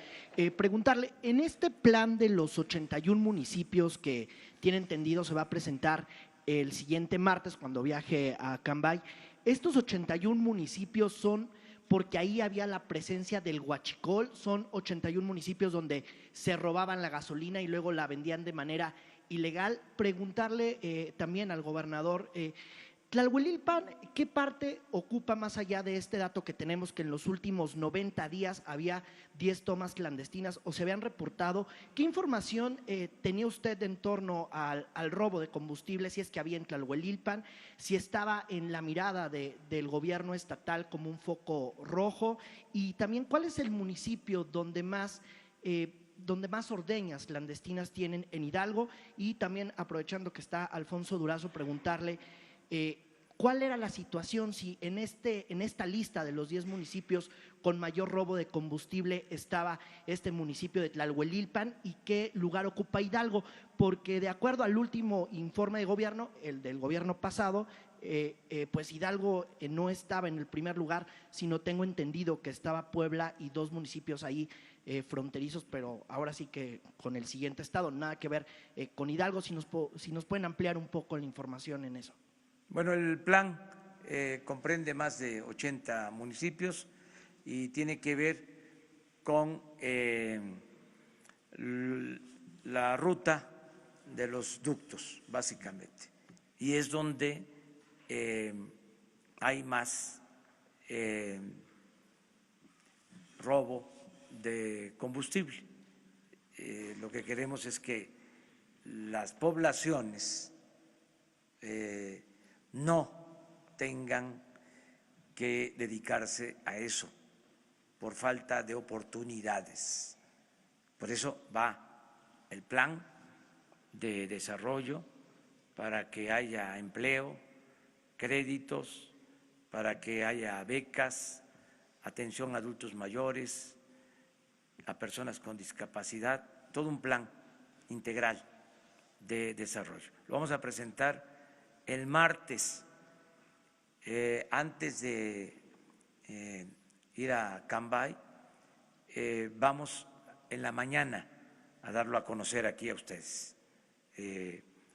Preguntarle, en este plan de los 81 municipios que tiene entendido se va a presentar el siguiente martes cuando viaje a Cambay, estos 81 municipios son porque ahí había la presencia del huachicol, son 81 municipios donde se robaban la gasolina y luego la vendían de manera ilegal. Preguntarle también al gobernador, Tlalhuelilpan, ¿qué parte ocupa más allá de este dato que tenemos que en los últimos 90 días había 10 tomas clandestinas o se habían reportado? ¿Qué información tenía usted en torno al robo de combustible, si es que había en Tlalhuelilpan, si estaba en la mirada del gobierno estatal como un foco rojo? Y también, ¿cuál es el municipio donde más ordeñas clandestinas tienen en Hidalgo? Y también, aprovechando que está Alfonso Durazo, preguntarle ¿cuál era la situación si en esta lista de los 10 municipios con mayor robo de combustible estaba este municipio de Tlalhuelilpan y qué lugar ocupa Hidalgo? Porque de acuerdo al último informe de gobierno, el del gobierno pasado, pues Hidalgo no estaba en el primer lugar, sino tengo entendido que estaba Puebla y 2 municipios ahí fronterizos, pero ahora sí que con el siguiente estado, nada que ver con Hidalgo. Si nos pueden ampliar un poco la información en eso. Bueno, el plan comprende más de 80 municipios y tiene que ver con la ruta de los ductos, básicamente, y es donde hay más robo de combustible. Lo que queremos es que las poblaciones no tengan que dedicarse a eso por falta de oportunidades. Por eso va el plan de desarrollo para que haya empleo, créditos, para que haya becas, atención a adultos mayores, a personas con discapacidad, todo un plan integral de desarrollo. Lo vamos a presentar el martes, antes de ir a Cambay, vamos en la mañana a darlo a conocer aquí a ustedes,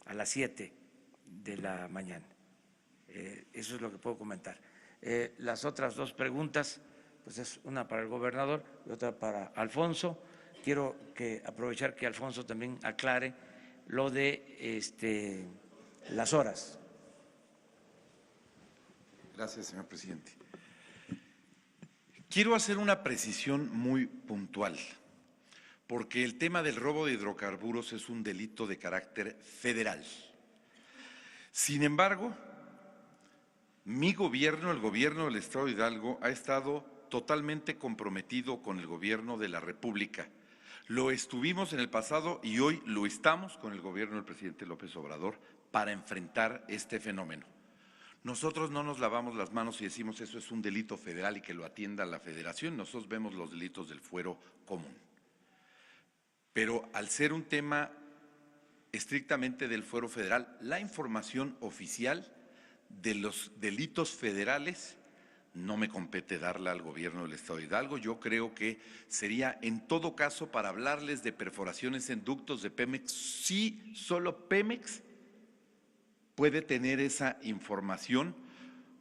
a las 7 de la mañana. Eso es lo que puedo comentar. Las otras 2 preguntas, pues es una para el gobernador y otra para Alfonso. Quiero aprovechar que Alfonso también aclare lo de las horas. Gracias, señor presidente. Quiero hacer una precisión muy puntual, porque el tema del robo de hidrocarburos es un delito de carácter federal. Sin embargo, mi gobierno, el gobierno del Estado de Hidalgo, ha estado totalmente comprometido con el gobierno de la República. Lo estuvimos en el pasado y hoy lo estamos con el gobierno del presidente López Obrador para enfrentar este fenómeno. Nosotros no nos lavamos las manos y decimos eso es un delito federal y que lo atienda la Federación. Nosotros vemos los delitos del fuero común. Pero al ser un tema estrictamente del fuero federal, la información oficial de los delitos federales no me compete darla al gobierno del Estado de Hidalgo. Yo creo que sería en todo caso para hablarles de perforaciones en ductos de Pemex, sí, solo Pemex puede tener esa información,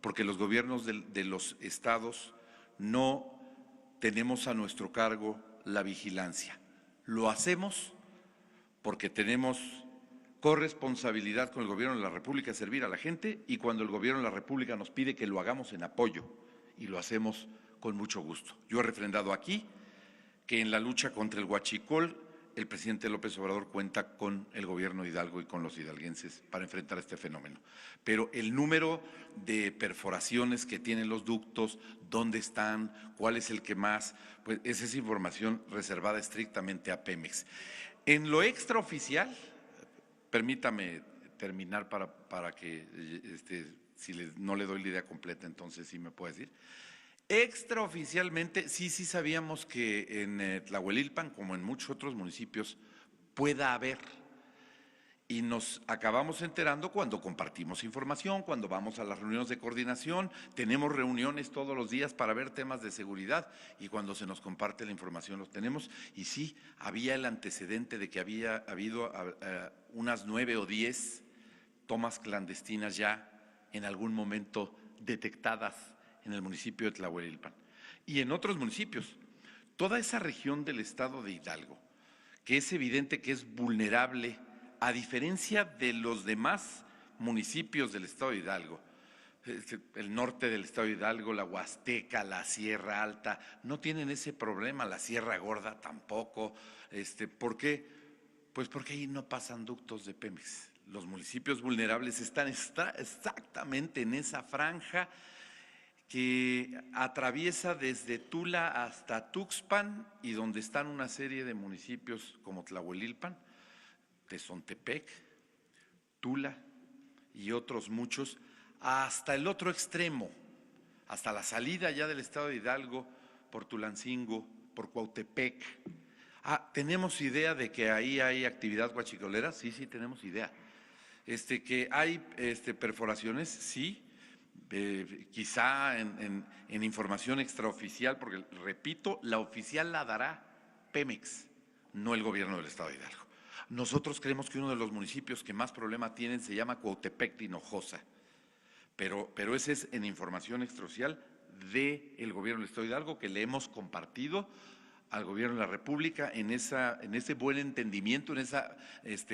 porque los gobiernos de los estados no tenemos a nuestro cargo la vigilancia. Lo hacemos porque tenemos corresponsabilidad con el gobierno de la República de servir a la gente y cuando el gobierno de la República nos pide que lo hagamos en apoyo y lo hacemos con mucho gusto. Yo he refrendado aquí que en la lucha contra el huachicol el presidente López Obrador cuenta con el gobierno de Hidalgo y con los hidalguenses para enfrentar este fenómeno. Pero el número de perforaciones que tienen los ductos, dónde están, cuál es el que más, pues esa es información reservada estrictamente a Pemex. En lo extraoficial, permítame terminar para que, si no le doy la idea completa, entonces sí me puede decir. Extraoficialmente, sí sabíamos que en Tlahuelilpan, como en muchos otros municipios, pueda haber. Y nos acabamos enterando cuando compartimos información, cuando vamos a las reuniones de coordinación, tenemos reuniones todos los días para ver temas de seguridad y cuando se nos comparte la información los tenemos. Y sí, había el antecedente de que había habido unas 9 o 10 tomas clandestinas ya en algún momento detectadas en el municipio de Tlahuelilpan y en otros municipios. Toda esa región del estado de Hidalgo, que es evidente que es vulnerable, a diferencia de los demás municipios del estado de Hidalgo, el norte del estado de Hidalgo, la Huasteca, la Sierra Alta, no tienen ese problema, la Sierra Gorda tampoco. ¿Por qué? Pues porque ahí no pasan ductos de Pemex. Los municipios vulnerables están exactamente en esa franja que atraviesa desde Tula hasta Tuxpan y donde están una serie de municipios como Tlahuelilpan, Tezontepec, Tula y otros muchos, hasta el otro extremo, hasta la salida ya del estado de Hidalgo, por Tulancingo, por Cuautepec. ¿Tenemos idea de que ahí hay actividad huachicolera? Sí, tenemos idea. Que hay perforaciones, sí. Quizá en información extraoficial, porque repito, la oficial la dará Pemex, no el gobierno del estado de Hidalgo. Nosotros creemos que uno de los municipios que más problema tienen se llama Cuautepec de Hinojosa, pero ese es en información extraoficial del gobierno del estado de Hidalgo que le hemos compartido al gobierno de la República en ese buen entendimiento, en esa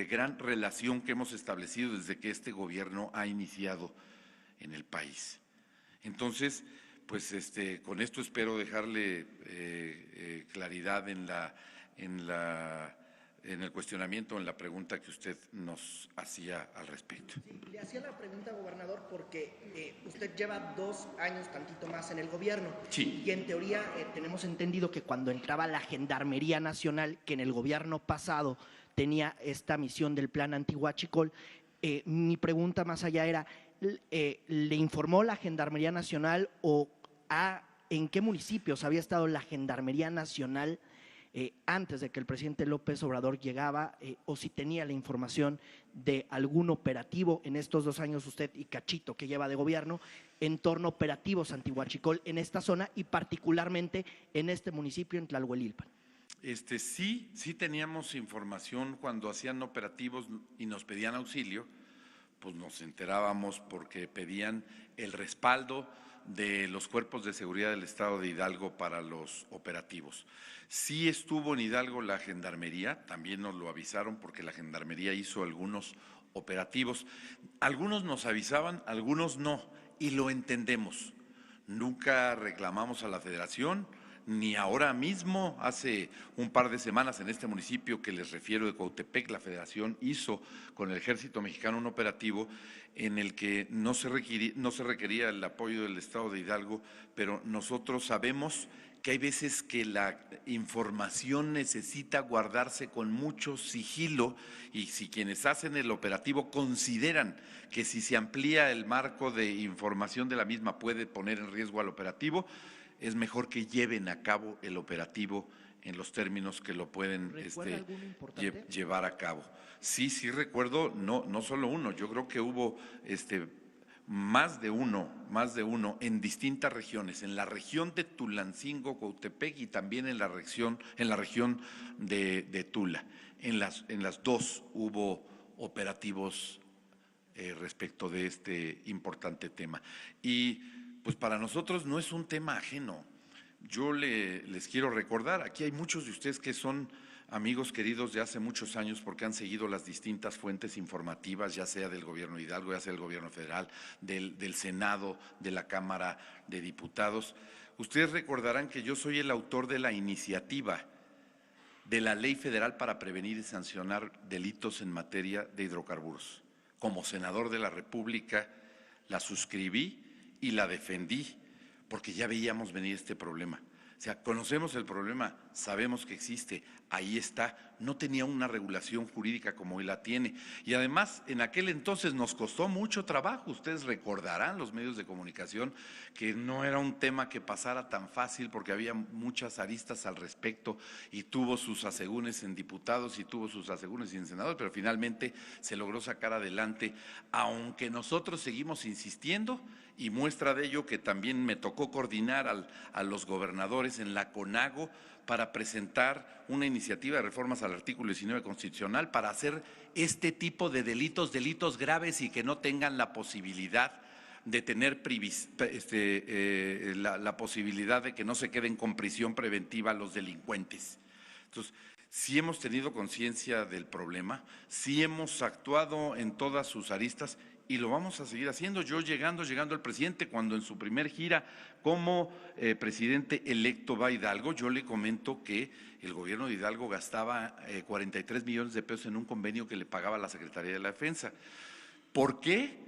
gran relación que hemos establecido desde que este gobierno ha iniciado en el país. Entonces, pues con esto espero dejarle claridad en el cuestionamiento, en la pregunta que usted nos hacía al respecto. Sí, le hacía la pregunta, gobernador, porque usted lleva 2 años, tantito más, en el gobierno. Sí. Y en teoría tenemos entendido que cuando entraba la Gendarmería Nacional, que en el gobierno pasado tenía esta misión del plan antihuachicol, mi pregunta más allá era, ¿le informó la Gendarmería Nacional o en qué municipios había estado la Gendarmería Nacional antes de que el presidente López Obrador llegaba, o si tenía la información de algún operativo en estos 2 años usted y cachito que lleva de gobierno en torno a operativos antihuachicol en esta zona y particularmente en este municipio, en Tlahuelilpan? Sí teníamos información cuando hacían operativos y nos pedían auxilio, pues nos enterábamos porque pedían el respaldo de los cuerpos de seguridad del estado de Hidalgo para los operativos. Sí estuvo en Hidalgo la Gendarmería, también nos lo avisaron porque la Gendarmería hizo algunos operativos. Algunos nos avisaban, algunos no, y lo entendemos. Nunca reclamamos a la Federación, ni ahora mismo, hace un par de semanas en este municipio que les refiero de Cuautepec, la Federación hizo con el Ejército Mexicano un operativo en el que no se requería el apoyo del Estado de Hidalgo, pero nosotros sabemos que hay veces que la información necesita guardarse con mucho sigilo y si quienes hacen el operativo consideran que si se amplía el marco de información de la misma puede poner en riesgo al operativo, es mejor que lleven a cabo el operativo en los términos que lo pueden llevar a cabo. Sí recuerdo, no solo uno, yo creo que hubo más de uno en distintas regiones, en la región de Tulancingo, Cuautepec y también en la región de Tula. En las 2 hubo operativos respecto de este importante tema. Y pues para nosotros no es un tema ajeno. Yo les quiero recordar, aquí hay muchos de ustedes que son amigos queridos de hace muchos años porque han seguido las distintas fuentes informativas, ya sea del gobierno de Hidalgo, ya sea del gobierno federal, del Senado, de la Cámara de Diputados. Ustedes recordarán que yo soy el autor de la iniciativa de la Ley Federal para prevenir y sancionar delitos en materia de hidrocarburos. Como senador de la República la suscribí y la defendí porque ya veíamos venir este problema. O sea, conocemos el problema, sabemos que existe, ahí está, no tenía una regulación jurídica como hoy la tiene. Y además, en aquel entonces nos costó mucho trabajo, ustedes recordarán, los medios de comunicación, que no era un tema que pasara tan fácil porque había muchas aristas al respecto y tuvo sus asegúnes en diputados y tuvo sus asegúnes en senadores, pero finalmente se logró sacar adelante, aunque nosotros seguimos insistiendo. Y muestra de ello que también me tocó coordinar a los gobernadores en la CONAGO para presentar una iniciativa de reformas al artículo 19 constitucional para hacer este tipo de delitos graves y que no tengan la posibilidad de tener la posibilidad de que no se queden con prisión preventiva los delincuentes. Entonces, sí hemos tenido conciencia del problema, sí hemos actuado en todas sus aristas y lo vamos a seguir haciendo. Yo llegando el presidente, cuando en su primer gira como presidente electo va a Hidalgo, yo le comento que el gobierno de Hidalgo gastaba 43 millones de pesos en un convenio que le pagaba la Secretaría de la Defensa. ¿Por qué?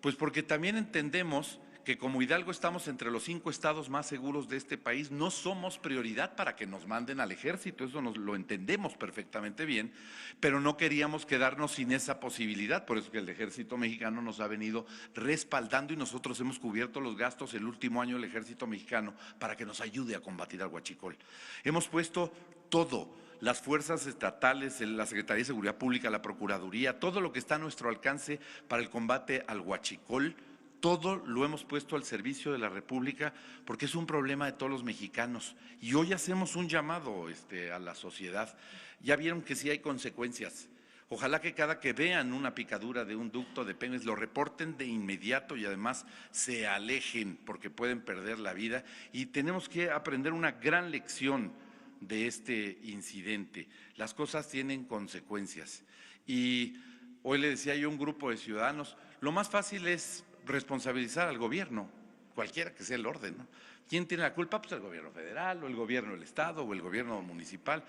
Pues porque también entendemos que como Hidalgo estamos entre los 5 estados más seguros de este país, no somos prioridad para que nos manden al ejército, eso lo entendemos perfectamente bien, pero no queríamos quedarnos sin esa posibilidad, por eso que el ejército mexicano nos ha venido respaldando y nosotros hemos cubierto los gastos el último año del ejército mexicano para que nos ayude a combatir al huachicol. Hemos puesto todo, las fuerzas estatales, la Secretaría de Seguridad Pública, la Procuraduría, todo lo que está a nuestro alcance para el combate al huachicol. Todo lo hemos puesto al servicio de la República porque es un problema de todos los mexicanos. Y hoy hacemos un llamado a la sociedad. Ya vieron que sí hay consecuencias. Ojalá que cada que vean una picadura de un ducto de Pemex lo reporten de inmediato y además se alejen porque pueden perder la vida. Y tenemos que aprender una gran lección de este incidente. Las cosas tienen consecuencias. Y hoy le decía yo a un grupo de ciudadanos, lo más fácil es responsabilizar al gobierno, cualquiera que sea el orden, ¿no? ¿Quién tiene la culpa? Pues el gobierno federal o el gobierno del estado o el gobierno municipal.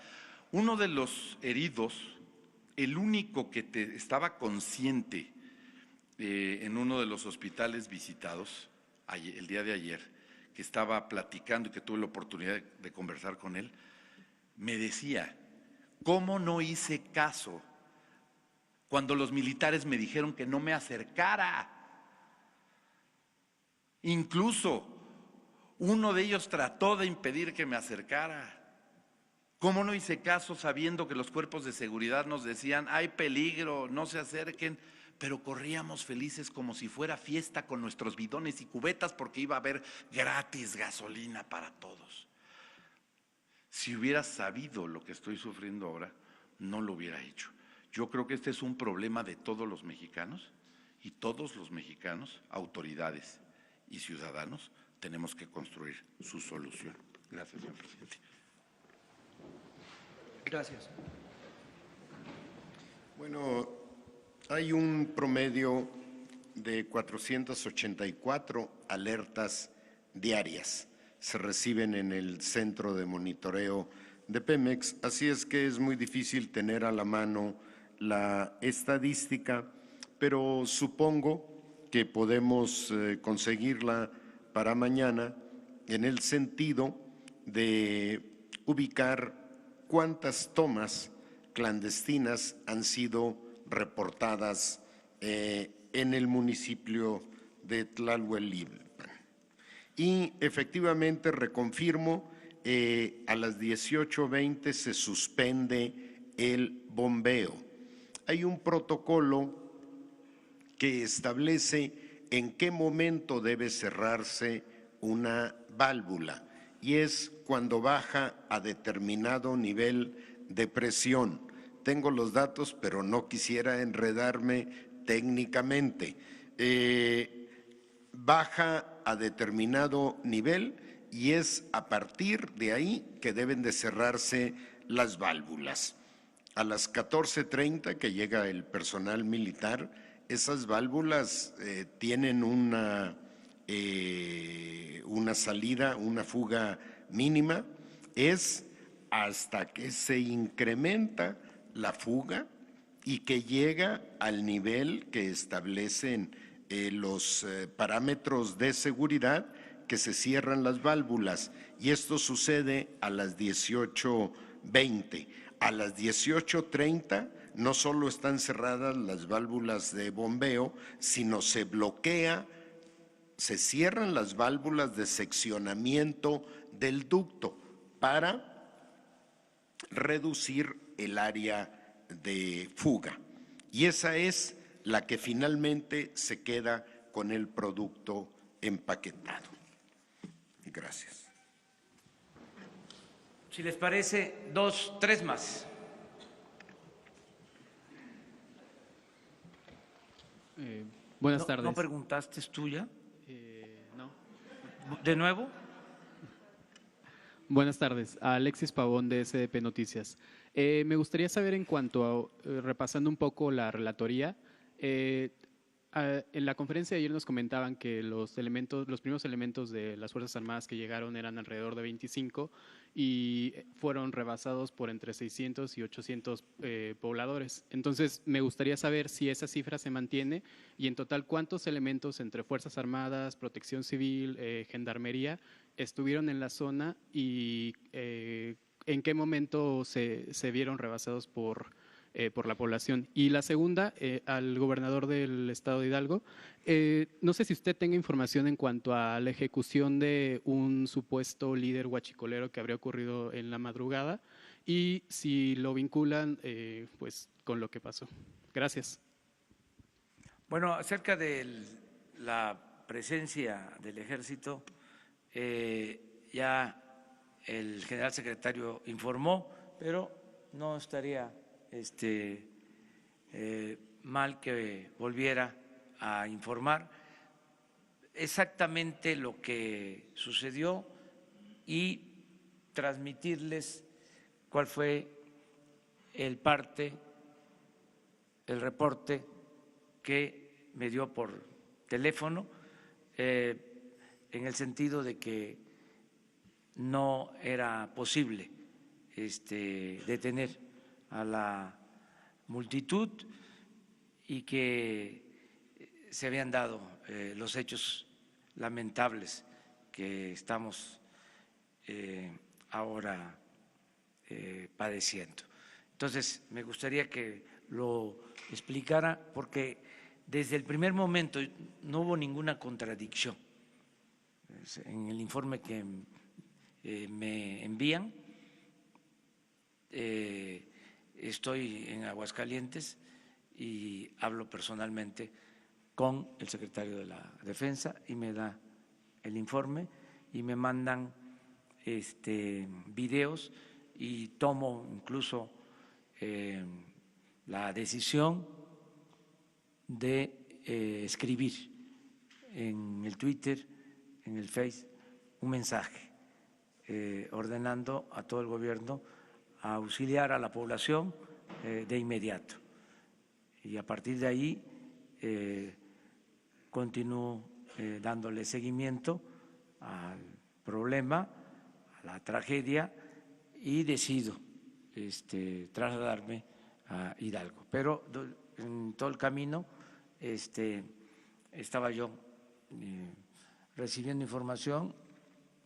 Uno de los heridos, el único que estaba consciente en uno de los hospitales visitados el día de ayer, que estaba platicando y que tuve la oportunidad de conversar con él, me decía, ¿cómo no hice caso cuando los militares me dijeron que no me acercara? Incluso uno de ellos trató de impedir que me acercara. ¿Cómo no hice caso sabiendo que los cuerpos de seguridad nos decían, hay peligro, no se acerquen? Pero corríamos felices como si fuera fiesta con nuestros bidones y cubetas porque iba a haber gratis gasolina para todos. Si hubiera sabido lo que estoy sufriendo ahora, no lo hubiera hecho. Yo creo que este es un problema de todos los mexicanos y todos los mexicanos, autoridades y ciudadanos, tenemos que construir su solución. Gracias, señor presidente. Gracias. Bueno, hay un promedio de 484 alertas diarias. Se reciben en el centro de monitoreo de Pemex, así es que es muy difícil tener a la mano la estadística, pero supongo que podemos conseguirla para mañana en el sentido de ubicar cuántas tomas clandestinas han sido reportadas en el municipio de Tlalhuelilpan. Y efectivamente reconfirmo, a las 18:20 se suspende el bombeo. Hay un protocolo que establece en qué momento debe cerrarse una válvula y es cuando baja a determinado nivel de presión. Tengo los datos, pero no quisiera enredarme técnicamente. Baja a determinado nivel y es a partir de ahí que deben de cerrarse las válvulas. A las 14:30 que llega el personal militar, esas válvulas tienen una salida, una fuga mínima, es hasta que se incrementa la fuga y que llega al nivel que establecen los parámetros de seguridad, que se cierran las válvulas, y esto sucede a las 18:20. A las 18:30 no solo están cerradas las válvulas de bombeo, sino se bloquea, se cierran las válvulas de seccionamiento del ducto para reducir el área de fuga. Y esa es la que finalmente se queda con el producto empaquetado. Gracias. Si les parece, 2, 3 más. Buenas tardes. ¿No preguntaste, es tuya? No. ¿De nuevo? Buenas tardes, Alexis Pavón de SDP Noticias. Me gustaría saber, en cuanto a, repasando un poco la relatoría, en la conferencia de ayer nos comentaban que los primeros elementos de las Fuerzas Armadas que llegaron eran alrededor de 25 y fueron rebasados por entre 600 y 800 pobladores. Entonces, me gustaría saber si esa cifra se mantiene y en total cuántos elementos entre Fuerzas Armadas, Protección Civil, Gendarmería estuvieron en la zona y en qué momento se vieron rebasados por la población. Y la segunda, al gobernador del estado de Hidalgo, no sé si usted tenga información en cuanto a la ejecución de un supuesto líder huachicolero que habría ocurrido en la madrugada y si lo vinculan pues con lo que pasó. Gracias. Bueno, acerca de la presencia del ejército, ya el general secretario informó, pero no estaría mal que volviera a informar exactamente lo que sucedió y transmitirles cuál fue el reporte que me dio por teléfono, en el sentido de que no era posible detener a la multitud y que se habían dado los hechos lamentables que estamos ahora padeciendo. Entonces, me gustaría que lo explicara porque desde el primer momento no hubo ninguna contradicción. En el informe que me envían, estoy en Aguascalientes y hablo personalmente con el secretario de la Defensa y me da el informe y me mandan videos y tomo incluso la decisión de escribir en el Twitter, en el Face, un mensaje ordenando a todo el gobierno a auxiliar a la población de inmediato. Y a partir de ahí continúo dándole seguimiento al problema, a la tragedia y decido trasladarme a Hidalgo. Pero en todo el camino estaba yo recibiendo información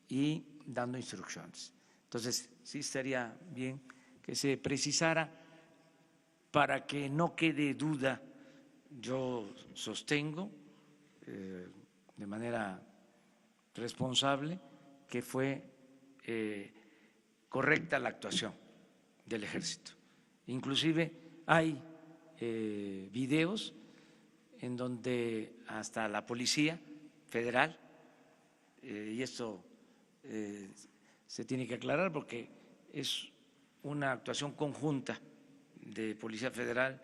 y dando instrucciones. Entonces, sí estaría bien que se precisara para que no quede duda. Yo sostengo de manera responsable que fue correcta la actuación del Ejército. Inclusive hay videos en donde hasta la Policía Federal, y esto se tiene que aclarar porque es una actuación conjunta de Policía Federal,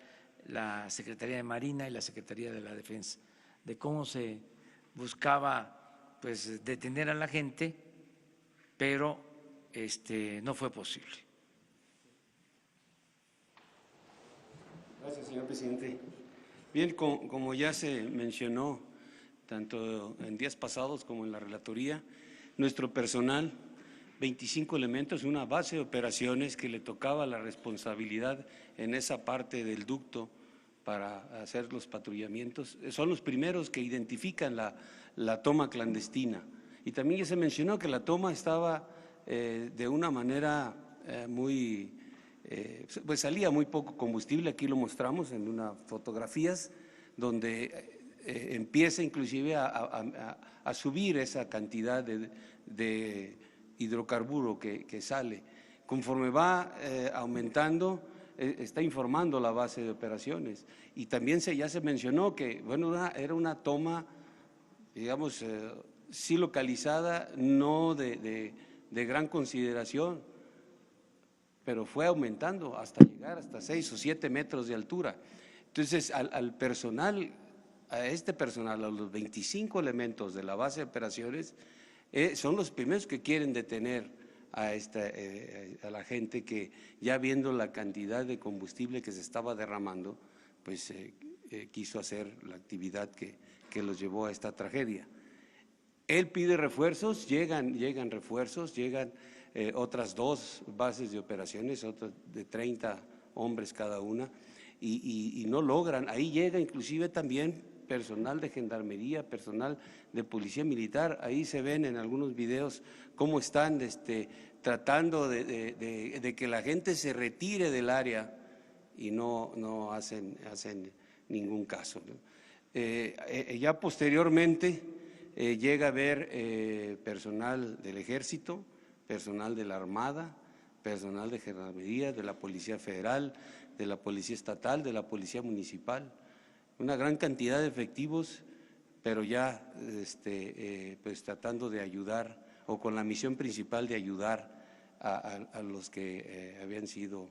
la Secretaría de Marina y la Secretaría de la Defensa, de cómo se buscaba pues detener a la gente, pero no fue posible. Gracias, señor presidente. Bien, como ya se mencionó tanto en días pasados como en la relatoría, nuestro personal 25 elementos, una base de operaciones que le tocaba la responsabilidad en esa parte del ducto para hacer los patrullamientos. Son los primeros que identifican la toma clandestina. Y también ya se mencionó que la toma estaba de una manera pues salía muy poco combustible, aquí lo mostramos en unas fotografías, donde empieza inclusive a subir esa cantidad de hidrocarburo que sale. Conforme va aumentando, está informando la base de operaciones. Y también ya se mencionó que, bueno, era una toma, digamos, sí localizada, no de gran consideración, pero fue aumentando hasta llegar hasta 6 o 7 metros de altura. Entonces, al personal, a los 25 elementos de la base de operaciones, son los primeros que quieren detener a la gente que, ya viendo la cantidad de combustible que se estaba derramando, pues quiso hacer la actividad que los llevó a esta tragedia. Él pide refuerzos, llegan refuerzos, llegan otras 2 bases de operaciones, otras de 30 hombres cada una, y no logran. Ahí llega inclusive también personal de gendarmería, personal de policía militar. Ahí se ven en algunos videos cómo están tratando de que la gente se retire del área y no hacen ningún caso, ¿no? Ya posteriormente llega a haber personal del Ejército, personal de la Armada, personal de Gendarmería, de la Policía Federal, de la Policía Estatal, de la Policía Municipal, una gran cantidad de efectivos, pero ya pues tratando de ayudar, o con la misión principal de ayudar a los que habían sido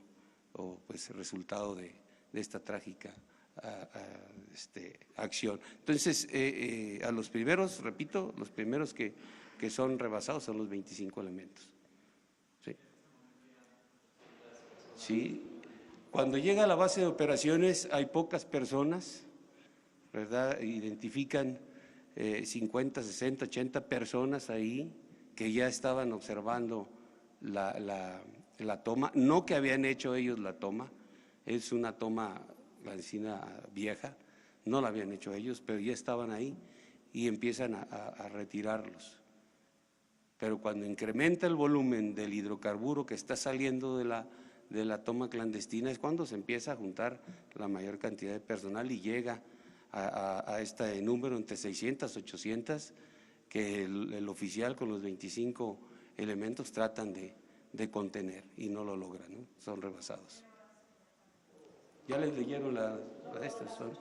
pues resultado de esta trágica acción. Entonces, a los primeros, repito, los primeros que son rebasados son los 25 elementos. Sí. Cuando llega a la base de operaciones hay pocas personas, ¿verdad? Identifican 50, 60, 80 personas ahí que ya estaban observando la toma, no que habían hecho ellos la toma, es una toma clandestina vieja, no la habían hecho ellos, pero ya estaban ahí y empiezan a retirarlos. Pero cuando incrementa el volumen del hidrocarburo que está saliendo de la toma clandestina es cuando se empieza a juntar la mayor cantidad de personal y llega a este número entre 600, 800, que el oficial con los 25 elementos tratan de contener y no lo logran, ¿no? Son rebasados. Ya les leyeron estas son.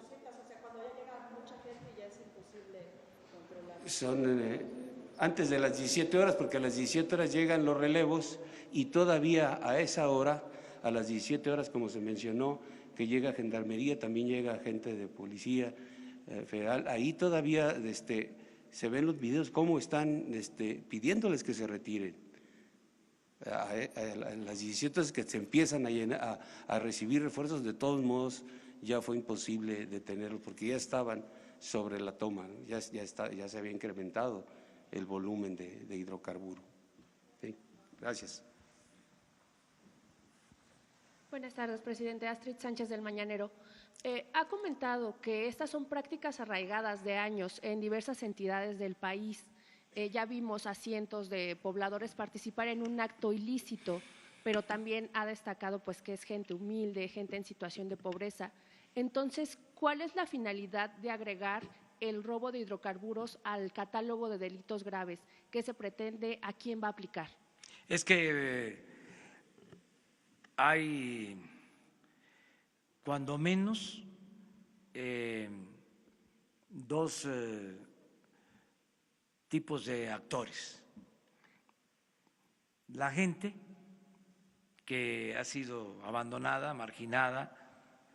Son antes de las 17 horas, porque a las 17 horas llegan los relevos y todavía a esa hora, a las 17 horas, como se mencionó, que llega Gendarmería, también llega gente de Policía Federal, ahí todavía se ven los videos cómo están pidiéndoles que se retiren. A las 17 horas que se empiezan a recibir refuerzos, de todos modos ya fue imposible detenerlos porque ya estaban sobre la toma, ¿no? ya se había incrementado el volumen de hidrocarburo. ¿Sí? Gracias. Buenas tardes, presidente. Astrid Sánchez del Mañanero. Ha comentado que estas son prácticas arraigadas de años en diversas entidades del país. Ya vimos a cientos de pobladores participar en un acto ilícito, pero también ha destacado pues que es gente humilde, gente en situación de pobreza. Entonces, ¿cuál es la finalidad de agregar el robo de hidrocarburos al catálogo de delitos graves? ¿Qué se pretende? ¿A quién va a aplicar? Es que hay, cuando menos, 2 tipos de actores. La gente que ha sido abandonada, marginada,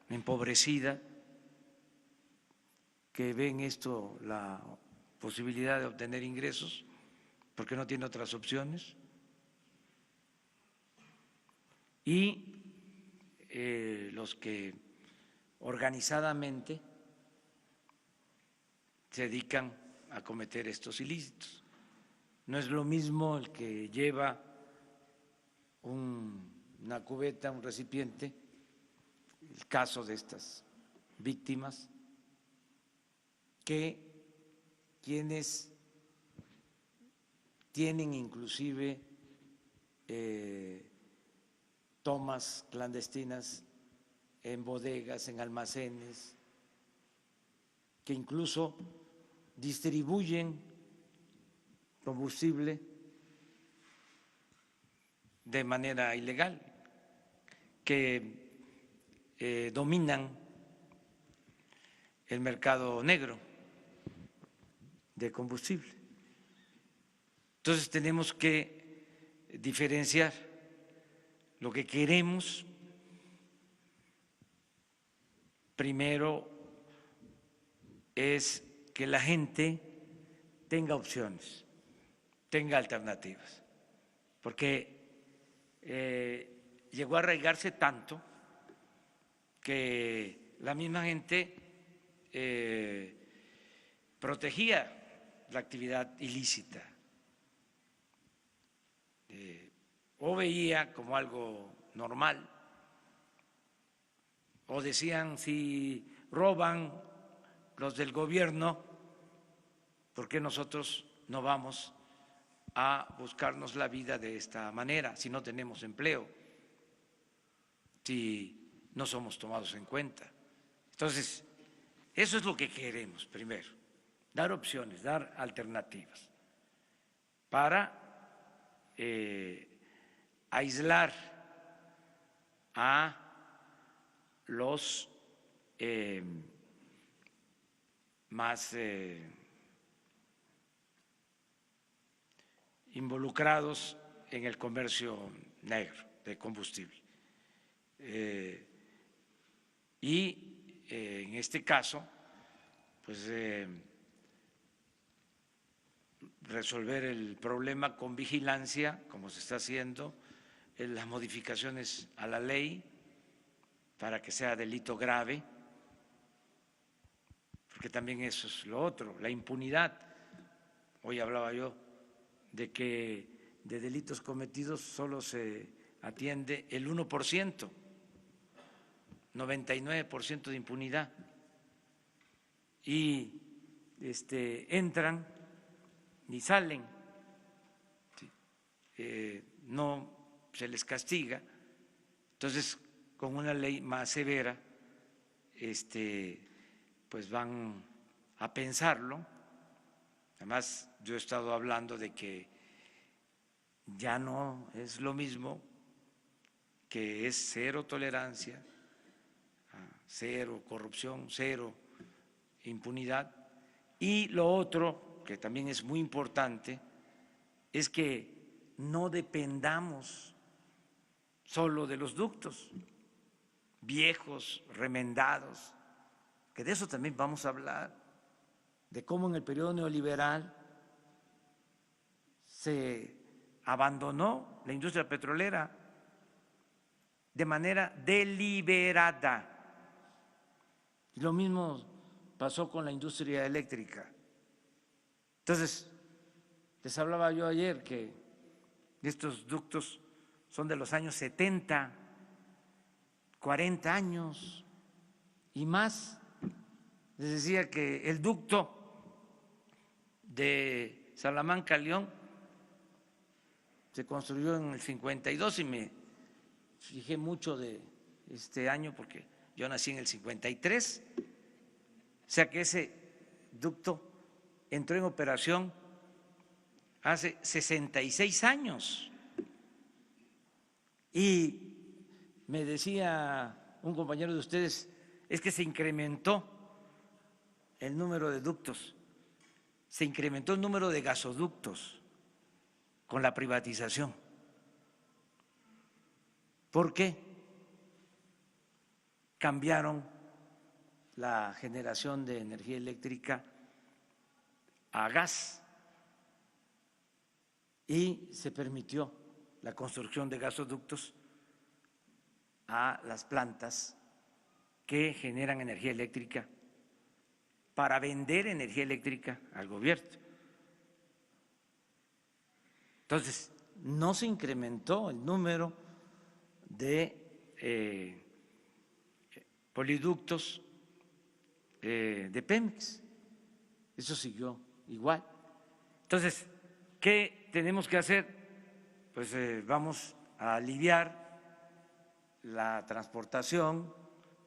empobrecida, que ven esto la posibilidad de obtener ingresos porque no tiene otras opciones, y los que organizadamente se dedican a cometer estos ilícitos. No es lo mismo el que lleva una cubeta, un recipiente, el caso de estas víctimas, que quienes tienen inclusive tomas clandestinas en bodegas, en almacenes, que incluso distribuyen combustible de manera ilegal, que dominan el mercado negro de combustible. Entonces tenemos que diferenciar lo que queremos. Primero es que la gente tenga opciones, tenga alternativas, porque llegó a arraigarse tanto que la misma gente protegía la actividad ilícita o veía como algo normal, o decían, si roban los del gobierno, ¿por qué nosotros no vamos a buscarnos la vida de esta manera si no tenemos empleo, si no somos tomados en cuenta? Entonces, eso es lo que queremos primero, dar opciones, dar alternativas para aislar a los más involucrados en el comercio negro de combustible. Y en este caso, pues resolver el problema con vigilancia, como se está haciendo, las modificaciones a la ley para que sea delito grave, porque también eso es lo otro, la impunidad. Hoy hablaba yo de que de delitos cometidos solo se atiende el 1%, 99% de impunidad, y entran ni salen, no se les castiga. Entonces, con una ley más severa, pues van a pensarlo. Además, yo he estado hablando de que ya no es lo mismo, que es cero tolerancia, cero corrupción, cero impunidad. Y lo otro, que también es muy importante, es que no dependamos solo de los ductos viejos, remendados, que de eso también vamos a hablar, de cómo en el periodo neoliberal se abandonó la industria petrolera de manera deliberada. Y lo mismo pasó con la industria eléctrica. Entonces, les hablaba yo ayer que estos ductos son de los años 70, 40 años y más. Les decía que el ducto de Salamanca a León se construyó en el 52 y me fijé mucho de este año porque yo nací en el 53, o sea que ese ducto entró en operación hace 66 años. Y me decía un compañero de ustedes, es que se incrementó el número de ductos, se incrementó el número de gasoductos con la privatización. ¿Por qué? Cambiaron la generación de energía eléctrica a gas y se permitió la construcción de gasoductos a las plantas que generan energía eléctrica para vender energía eléctrica al gobierno. Entonces, no se incrementó el número de poliductos de Pemex. Eso siguió igual. Entonces, ¿qué tenemos que hacer? Pues vamos a aliviar la transportación,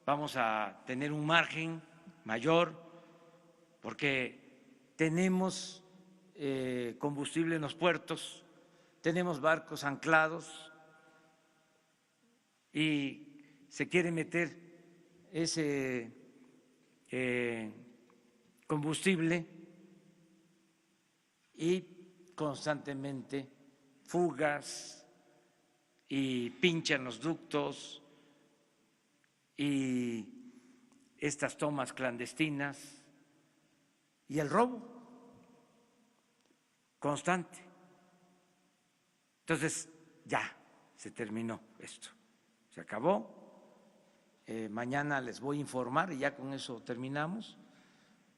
vamos a tener un margen mayor, porque tenemos combustible en los puertos, tenemos barcos anclados y se quiere meter ese combustible y constantemente fugas y pinchan los ductos y estas tomas clandestinas y el robo constante. Entonces ya se terminó esto, se acabó. Mañana les voy a informar, y ya con eso terminamos.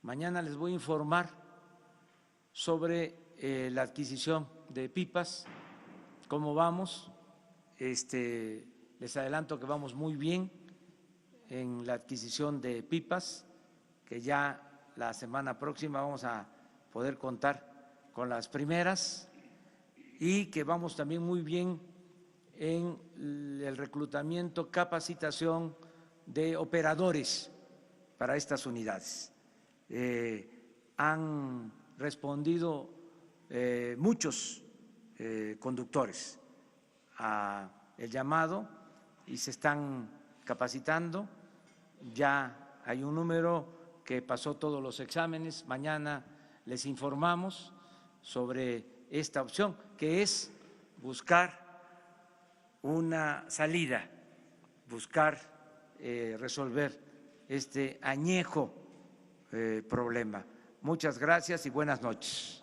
Mañana les voy a informar sobre la adquisición de pipas, cómo vamos. Les adelanto que vamos muy bien en la adquisición de pipas, que ya la semana próxima vamos a poder contar con las primeras, y que vamos también muy bien en el reclutamiento, capacitación de operadores para estas unidades. Han respondido muchos conductores a el llamado y se están capacitando. Ya hay un número que pasó todos los exámenes. Mañana les informamos sobre esta opción, que es buscar una salida, buscar resolver este añejo problema. Muchas gracias y buenas noches.